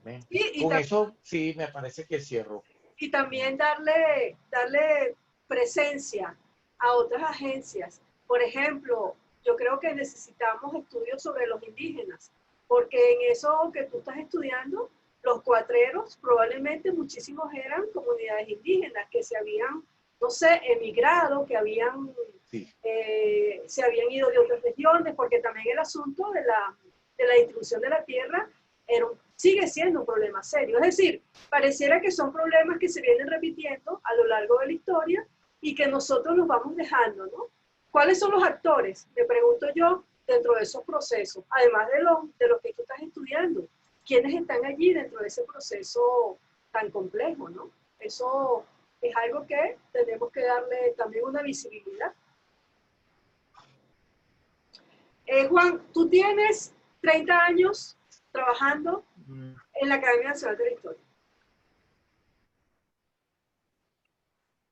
¿Ven? Y, y, Con tam- eso sí me parece que cierro. y también darle presencia a otras agencias. Por ejemplo, yo creo que necesitamos estudios sobre los indígenas, porque en eso que tú estás estudiando, los cuatreros probablemente muchísimos eran comunidades indígenas que se habían, no sé, emigrado, que Sí. se habían ido de otras regiones, porque también el asunto de la distribución de la tierra sigue siendo un problema serio. Es decir, pareciera que son problemas que se vienen repitiendo a lo largo de la historia y que nosotros los vamos dejando, ¿no? ¿Cuáles son los actores? Me pregunto yo dentro de esos procesos, además de lo que tú estás estudiando. ¿Quiénes están allí dentro de ese proceso tan complejo, ¿no? Eso es algo que tenemos que darle también una visibilidad. Juan, tú tienes 30 años trabajando en la Academia Nacional de la Historia.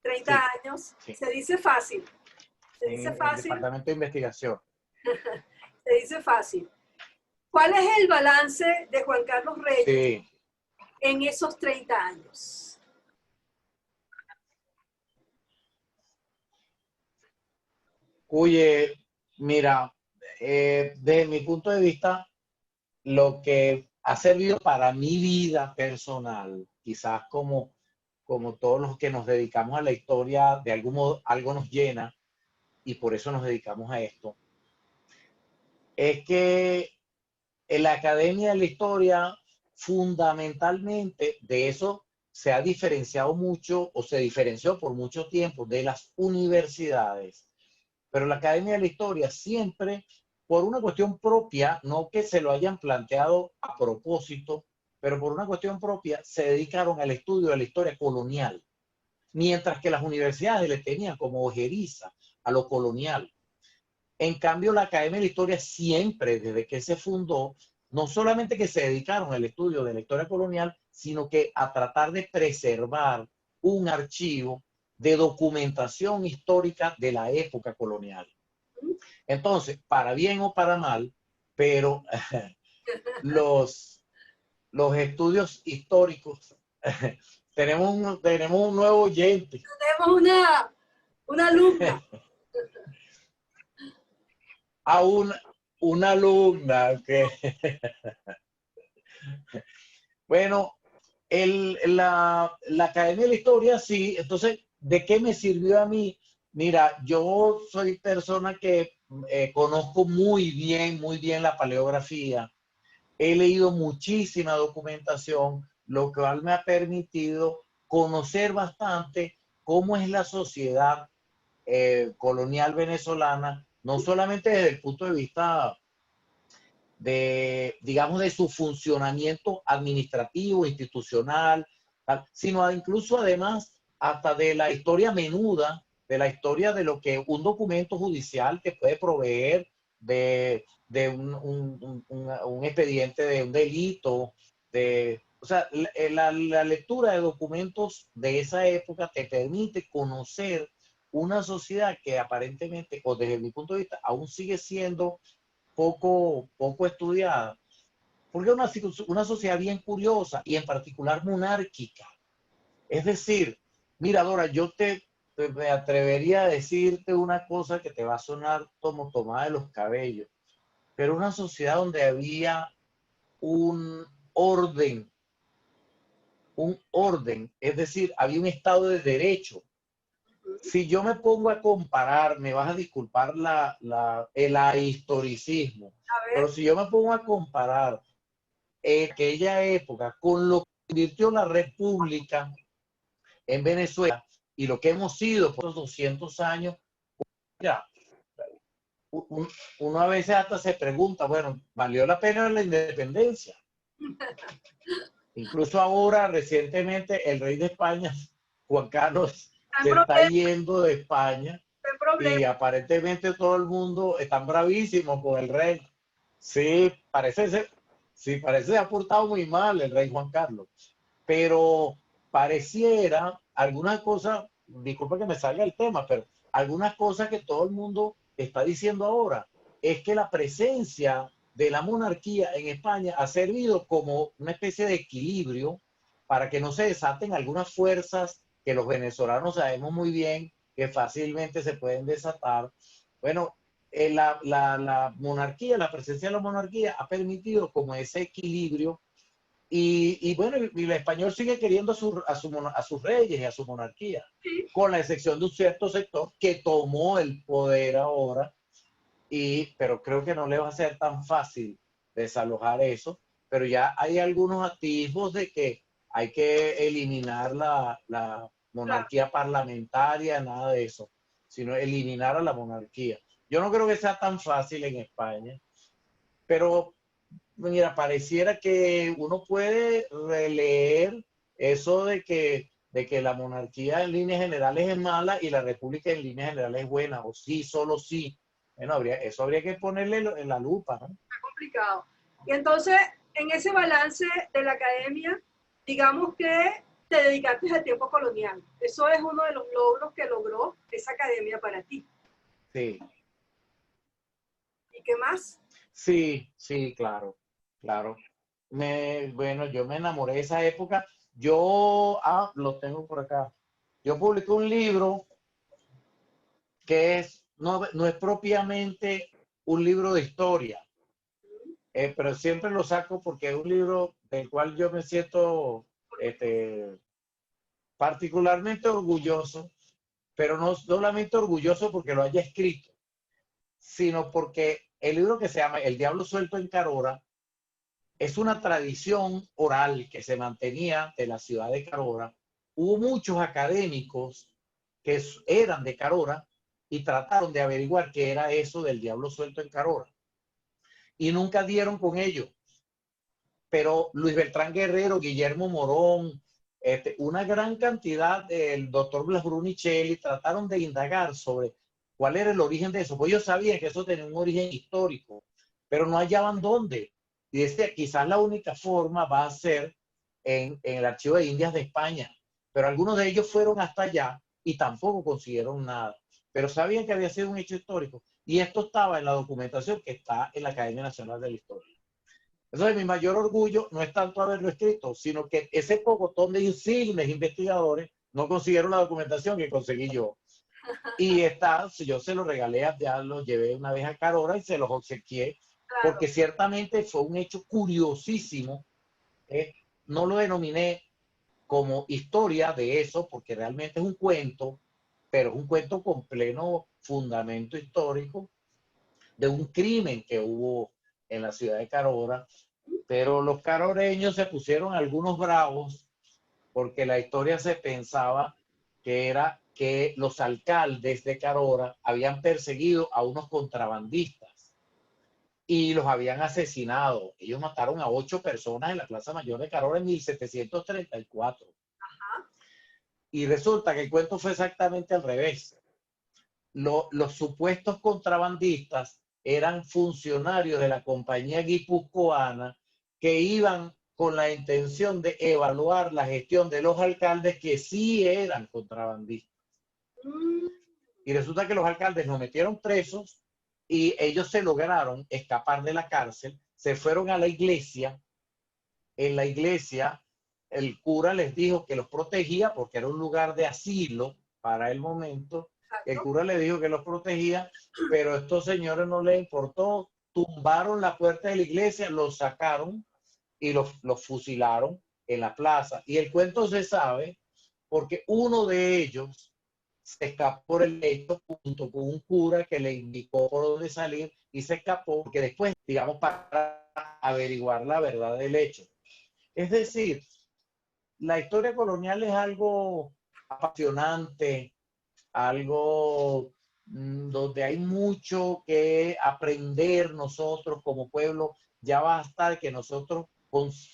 30 Sí, años, sí. se dice fácil, se dice En el fácil, Departamento de Investigación. se dice fácil. ¿Cuál es el balance de Juan Carlos Reyes Sí. en esos 30 años? Oye, mira, desde mi punto de vista, lo que ha servido para mi vida personal, quizás como todos los que nos dedicamos a la historia, de algún modo algo nos llena y por eso nos dedicamos a esto, es que en la Academia de la Historia, fundamentalmente, de eso se ha diferenciado mucho o se diferenció por mucho tiempo de las universidades. Pero la Academia de la Historia siempre, por una cuestión propia, no que se lo hayan planteado a propósito, pero por una cuestión propia, se dedicaron al estudio de la historia colonial, mientras que las universidades le tenían como ojeriza a lo colonial. En cambio, la Academia de la Historia siempre, desde que se fundó, no solamente que se dedicaron al estudio de la historia colonial, sino que a tratar de preservar un archivo de documentación histórica de la época colonial. Entonces, para bien o para mal, pero los, los estudios históricos, tenemos un nuevo oyente. Tenemos una alumna. A una alumna que, bueno, la Academia de la Historia, sí. Entonces, ¿de qué me sirvió a mí? Mira, yo soy persona que conozco muy bien la paleografía. He leído muchísima documentación, lo cual me ha permitido conocer bastante cómo es la sociedad colonial venezolana, no solamente desde el punto de vista de, digamos, de su funcionamiento administrativo, institucional, sino incluso además hasta de la historia menuda, de la historia de lo que un documento judicial te puede proveer de un expediente de un delito, o sea, la lectura de documentos de esa época te permite conocer una sociedad que aparentemente, o desde mi punto de vista, aún sigue siendo poco estudiada, porque es una sociedad bien curiosa y en particular monárquica. Es decir, mira, Dora, me atrevería a decirte una cosa que te va a sonar como tomada de los cabellos, pero una sociedad donde había un orden, es decir, había un Estado de Derecho. Si yo me pongo a comparar, me vas a disculpar el ahistoricismo, A pero ver, si yo me pongo a comparar aquella época con lo que convirtió la República en Venezuela y lo que hemos sido por los 200 años, mira, uno a veces hasta se pregunta, bueno, ¿valió la pena la independencia? Incluso ahora, recientemente, el rey de España, Juan Carlos, está en se está problema, yendo de España está en problema. y aparentemente todo el mundo está bravísimo con el rey. Sí, parece que se ha portado muy mal el rey Juan Carlos, pero pareciera algunas cosas, disculpa que me salga el tema, pero algunas cosas que todo el mundo está diciendo ahora es que la presencia de la monarquía en España ha servido como una especie de equilibrio para que no se desaten algunas fuerzas que los venezolanos sabemos muy bien que fácilmente se pueden desatar. Bueno, la monarquía, la presencia de la monarquía ha permitido como ese equilibrio y bueno, y el español sigue queriendo a sus reyes y a su monarquía, Sí, con la excepción de un cierto sector que tomó el poder ahora, pero creo que no le va a ser tan fácil desalojar eso, pero ya hay algunos atisbos de que hay que eliminar la claro. monarquía parlamentaria, nada de eso, sino eliminar a la monarquía. Yo no creo que sea tan fácil en España, pero mira, pareciera que uno puede releer eso de que la monarquía en líneas generales es mala y la república en líneas generales es buena, o sí, solo sí. Bueno, eso habría que ponerle en la lupa, ¿no? Complicado. Y entonces, en ese balance de la academia, digamos que te dedicaste al tiempo colonial. Eso es uno de los logros que logró esa academia para ti. Sí, ¿Y qué más? sí, sí, claro, claro. Bueno, yo me enamoré de esa época. Lo tengo por acá. Yo publiqué un libro no es propiamente un libro de historia, pero siempre lo saco porque es un libro del cual yo me siento este, particularmente orgulloso, pero no solamente orgulloso porque lo haya escrito, sino porque el libro que se llama El Diablo Suelto en Carora es una tradición oral que se mantenía de la ciudad de Carora. Hubo muchos académicos que eran de Carora y trataron de averiguar qué era eso del diablo suelto en Carora. Y nunca dieron con ello. Pero Luis Beltrán Guerrero, Guillermo Morón, una gran cantidad del doctor Blas Brunicelli trataron de indagar sobre cuál era el origen de eso. Pues ellos sabían que eso tenía un origen histórico, pero no hallaban dónde. Y decía, quizás la única forma va a ser en el Archivo de Indias de España. Pero algunos de ellos fueron hasta allá y tampoco consiguieron nada. Pero sabían que había sido un hecho histórico. Y esto estaba en la documentación que está en la Academia Nacional de la Historia. Entonces, mi mayor orgullo no es tanto haberlo escrito, sino que ese pocotón de insignes investigadores no consiguieron la documentación que conseguí yo. Y yo se lo regalé, ya lo llevé una vez a Carora y se los obsequié, Claro, porque ciertamente fue un hecho curiosísimo. ¿eh? No lo denominé como historia de eso, porque realmente es un cuento, pero es un cuento con pleno fundamento histórico de un crimen que hubo en la ciudad de Carora, pero los caroreños se pusieron algunos bravos porque la historia se pensaba que era que los alcaldes de Carora habían perseguido a unos contrabandistas y los habían asesinado. Ellos mataron a 8 personas en la Plaza Mayor de Carora en 1734. Y resulta que el cuento fue exactamente al revés. Los supuestos contrabandistas eran funcionarios de la compañía guipuzcoana que iban con la intención de evaluar la gestión de los alcaldes que sí eran contrabandistas. Y resulta que los alcaldes nos metieron presos y ellos se lograron escapar de la cárcel, se fueron a la iglesia. En la iglesia, el cura les dijo que los protegía porque era un lugar de asilo para el momento. El cura les dijo que los protegía, pero a estos señores no les importó. Tumbaron la puerta de la iglesia, los sacaron y los fusilaron en la plaza. Y el cuento se sabe porque uno de ellos se escapó por el lecho junto con un cura que le indicó por dónde salir y se escapó porque después, digamos, para averiguar la verdad del hecho. Es decir, la historia colonial es algo apasionante, algo donde hay mucho que aprender nosotros como pueblo. Ya basta de que nosotros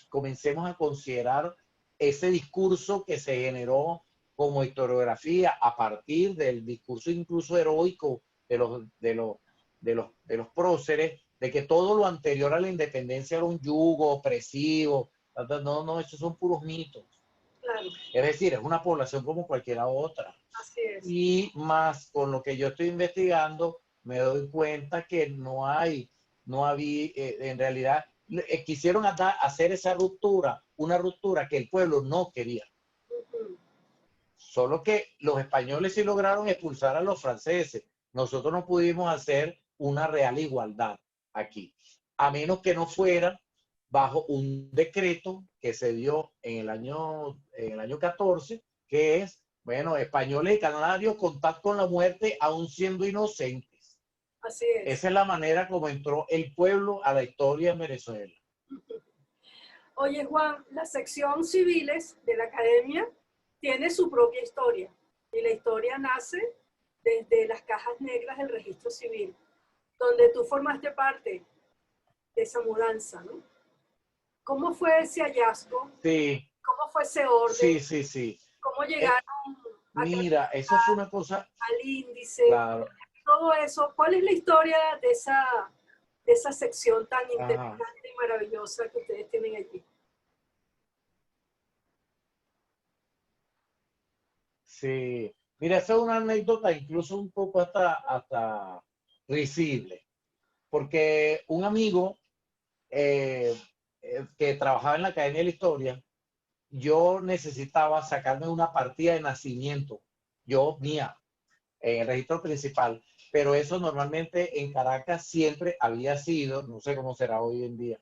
comencemos a considerar ese discurso que se generó como historiografía a partir del discurso incluso heroico de los próceres, de que todo lo anterior a la independencia era un yugo opresivo. No, no, esos son puros mitos. Claro. Es decir, es una población como cualquiera otra. Así es. Y más con lo que yo estoy investigando, me doy cuenta que no había, en realidad, quisieron hacer esa ruptura, una ruptura que el pueblo no quería. Solo que los españoles sí lograron expulsar a los franceses. Nosotros no pudimos hacer una real igualdad aquí, a menos que no fuera bajo un decreto que se dio en el año 14, que es, bueno, españoles y canarios contacto con la muerte aún siendo inocentes. Así es. Esa es la manera como entró el pueblo a la historia en Venezuela. Oye, Juan, la sección civiles de la academia tiene su propia historia y la historia nace desde las cajas negras del registro civil, donde tú formaste parte de esa mudanza, ¿no? ¿Cómo fue ese hallazgo? Sí. ¿Cómo fue ese orden? Sí. ¿Cómo llegaron mira, eso fue una cosa. Al índice? Claro. Todo eso. ¿Cuál es la historia de esa sección tan interesante y maravillosa que ustedes tienen allí? Sí, mira, esa es una anécdota incluso un poco hasta risible, porque un amigo que trabajaba en la Academia de la Historia, yo necesitaba sacarme una partida de nacimiento, yo mía, en el registro principal, pero eso normalmente en Caracas siempre había sido, no sé cómo será hoy en día,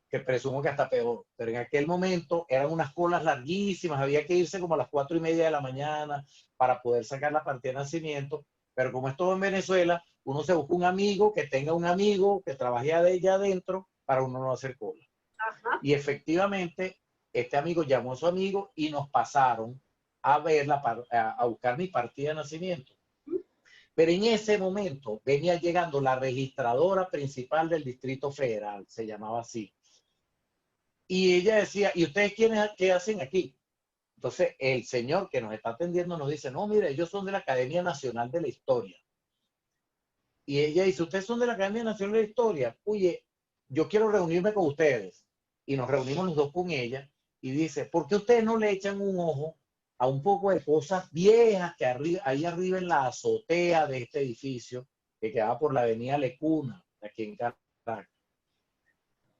que presumo que hasta peor, pero en aquel momento eran unas colas larguísimas, había que irse como a las 4:30 de la mañana para poder sacar la partida de nacimiento, pero como es todo en Venezuela, uno se busca un amigo que tenga un amigo que trabaje de ella adentro para uno no hacer cola. Ajá. Y efectivamente, este amigo llamó a su amigo y nos pasaron a a buscar mi partida de nacimiento. Pero en ese momento venía llegando la registradora principal del Distrito Federal, se llamaba así. Y ella decía, ¿y ustedes qué hacen aquí? Entonces el señor que nos está atendiendo nos dice, no, mire, ellos son de la Academia Nacional de la Historia. Y ella dice, ¿ustedes son de la Academia Nacional de la Historia? Oye, yo quiero reunirme con ustedes. Y nos reunimos los dos con ella y dice, ¿por qué ustedes no le echan un ojo a un poco de cosas viejas que ahí arriba en la azotea de este edificio que quedaba por la avenida Lecuna, aquí en Caracas?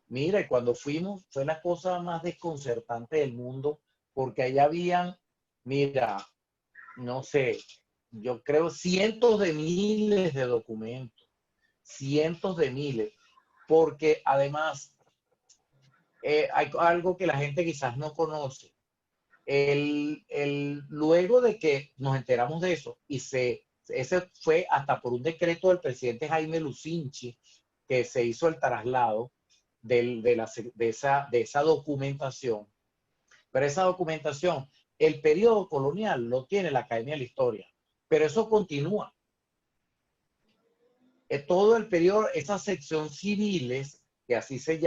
Mira, y cuando fuimos fue la cosa más desconcertante del mundo, porque allá habían, mira, no sé, yo creo cientos de miles de documentos, cientos de miles, porque además hay algo que la gente quizás no conoce. Luego de que nos enteramos de eso, ese fue hasta por un decreto del presidente Jaime Lucinchi, que se hizo el traslado de esa documentación. Pero esa documentación, el periodo colonial lo tiene la Academia de la Historia, pero eso continúa. Todo el periodo, esa sección civiles, que así se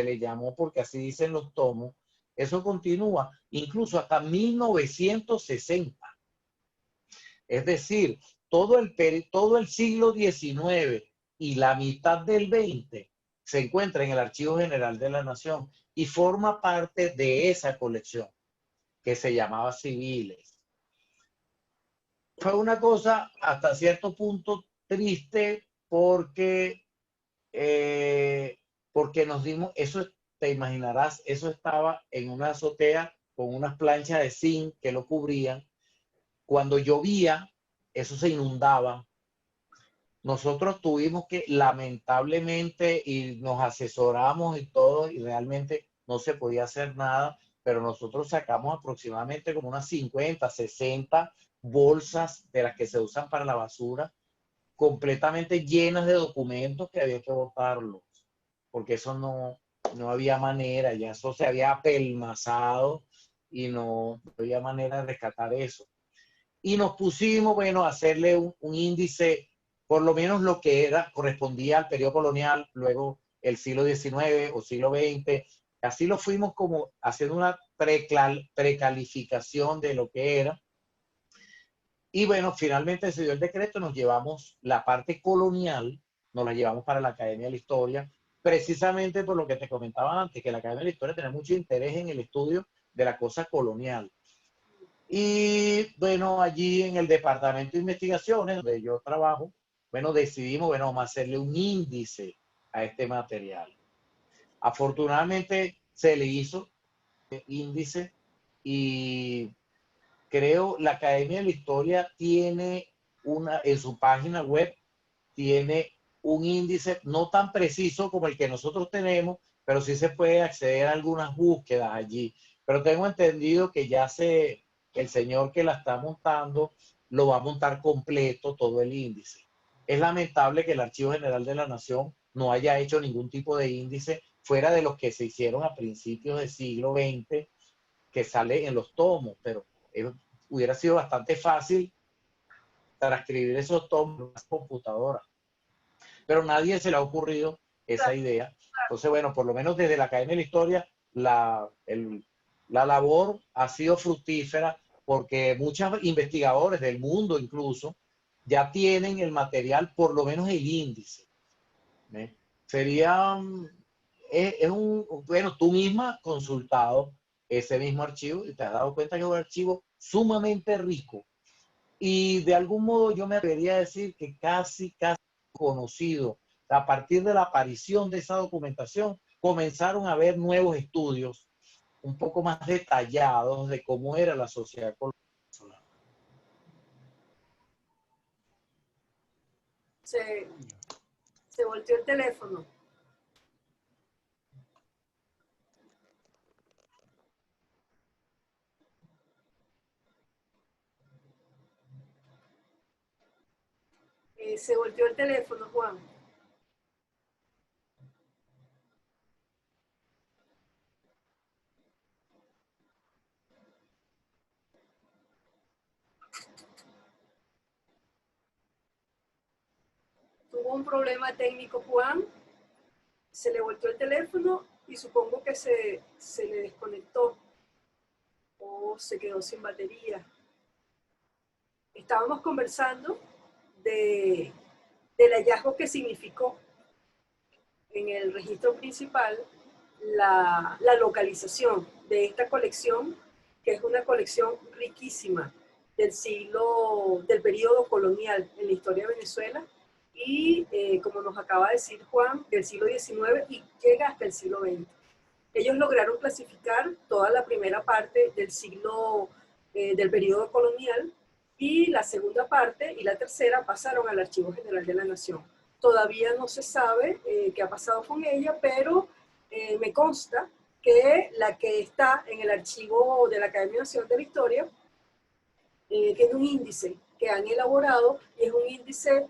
le llamó porque así dicen los tomos, eso continúa incluso hasta 1960. Es decir, todo el siglo XIX y la mitad del XX se encuentra en el Archivo General de la Nación y forma parte de esa colección que se llamaba Civiles. Fue una cosa hasta cierto punto triste porque porque nos dimos, eso te imaginarás, eso estaba en una azotea con unas planchas de zinc que lo cubrían. Cuando llovía, eso se inundaba. Nosotros tuvimos que, lamentablemente, y nos asesoramos y todo, y realmente no se podía hacer nada, pero nosotros sacamos aproximadamente como unas 50, 60 bolsas de las que se usan para la basura, completamente llenas de documentos que había que botarlos, porque eso no había manera, ya eso se había apelmazado y no había manera de rescatar eso. Y nos pusimos, bueno, a hacerle un índice, por lo menos lo que era, correspondía al periodo colonial, luego el siglo XIX o siglo XX. Así lo fuimos como haciendo una precalificación de lo que era. Y bueno, finalmente se dio el decreto, nos llevamos la parte colonial, nos la llevamos para la Academia de la Historia, precisamente por lo que te comentaba antes, que la Academia de la Historia tiene mucho interés en el estudio de la cosa colonial. Y bueno, allí en el departamento de investigaciones, donde yo trabajo, bueno, decidimos, bueno, vamos a hacerle un índice a este material. Afortunadamente se le hizo el índice y creo la Academia de la Historia tiene en su página web, tiene un índice no tan preciso como el que nosotros tenemos, pero sí se puede acceder a algunas búsquedas allí. Pero tengo entendido que el señor que la está montando lo va a montar completo todo el índice. Es lamentable que el Archivo General de la Nación no haya hecho ningún tipo de índice fuera de los que se hicieron a principios del siglo XX, que sale en los tomos, pero hubiera sido bastante fácil transcribir esos tomos en una computadora. Pero nadie se le ha ocurrido esa idea. Entonces, bueno, por lo menos desde la Academia de la Historia, la labor ha sido fructífera porque muchos investigadores del mundo incluso ya tienen el material, por lo menos el índice. ¿Eh? Sería, bueno, tú misma consultado ese mismo archivo y te has dado cuenta que es un archivo sumamente rico. Y de algún modo yo me atrevería a decir que casi conocido. A partir de la aparición de esa documentación, comenzaron a haber nuevos estudios un poco más detallados de cómo era la sociedad colombiana. Se volteó el teléfono. Se volteó el teléfono, Juan. Tuvo un problema técnico, Juan. Se le volteó el teléfono y supongo que se le desconectó o se quedó sin batería. Estábamos conversando del hallazgo que significó en el registro principal la localización de esta colección, que es una colección riquísima del periodo colonial en la historia de Venezuela y, como nos acaba de decir Juan, del siglo XIX y llega hasta el siglo XX. Ellos lograron clasificar toda la primera parte del periodo colonial y la segunda parte y la tercera pasaron al Archivo General de la Nación. Todavía no se sabe qué ha pasado con ella, pero me consta que la que está en el archivo de la Academia Nacional de la Historia tiene un índice que han elaborado y es un índice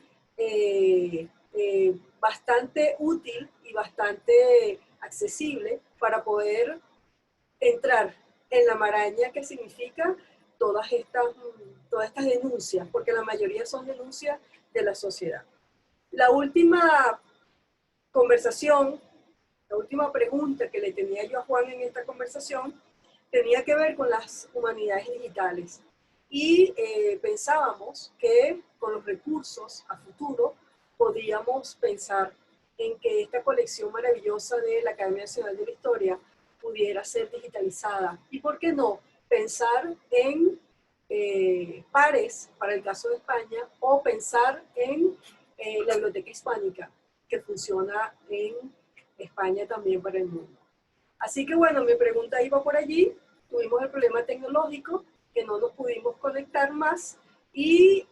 bastante útil y bastante accesible para poder entrar en la maraña que significa todas estas denuncias, porque la mayoría son denuncias de la sociedad. La última conversación, la última pregunta que le tenía yo a Juan en esta conversación tenía que ver con las humanidades digitales. Y pensábamos que con los recursos a futuro podíamos pensar en que esta colección maravillosa de la Academia Nacional de la Historia pudiera ser digitalizada. Y por qué no pensar en pares para el caso de España o pensar en la Biblioteca Hispánica que funciona en España también para el mundo. Así que bueno, mi pregunta iba por allí, tuvimos el problema tecnológico, que no nos pudimos conectar más, y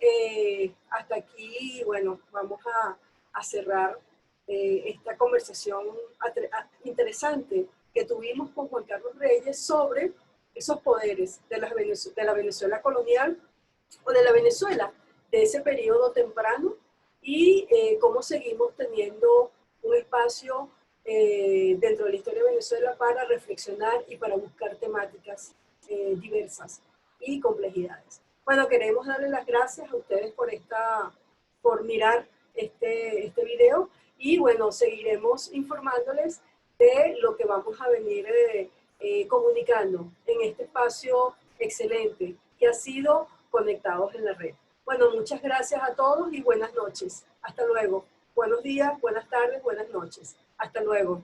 hasta aquí, bueno, vamos a cerrar esta conversación interesante que tuvimos con Juan Carlos Reyes sobre esos poderes de la Venezuela colonial o de la Venezuela de ese periodo temprano y cómo seguimos teniendo un espacio dentro de la historia de Venezuela para reflexionar y para buscar temáticas diversas y complejidades. Bueno, queremos darle las gracias a ustedes por mirar este video y bueno, seguiremos informándoles de lo que vamos a venir comunicando en este espacio excelente que ha sido Conectados en la Red. Bueno, muchas gracias a todos y buenas noches. Hasta luego. Buenos días, buenas tardes, buenas noches. Hasta luego.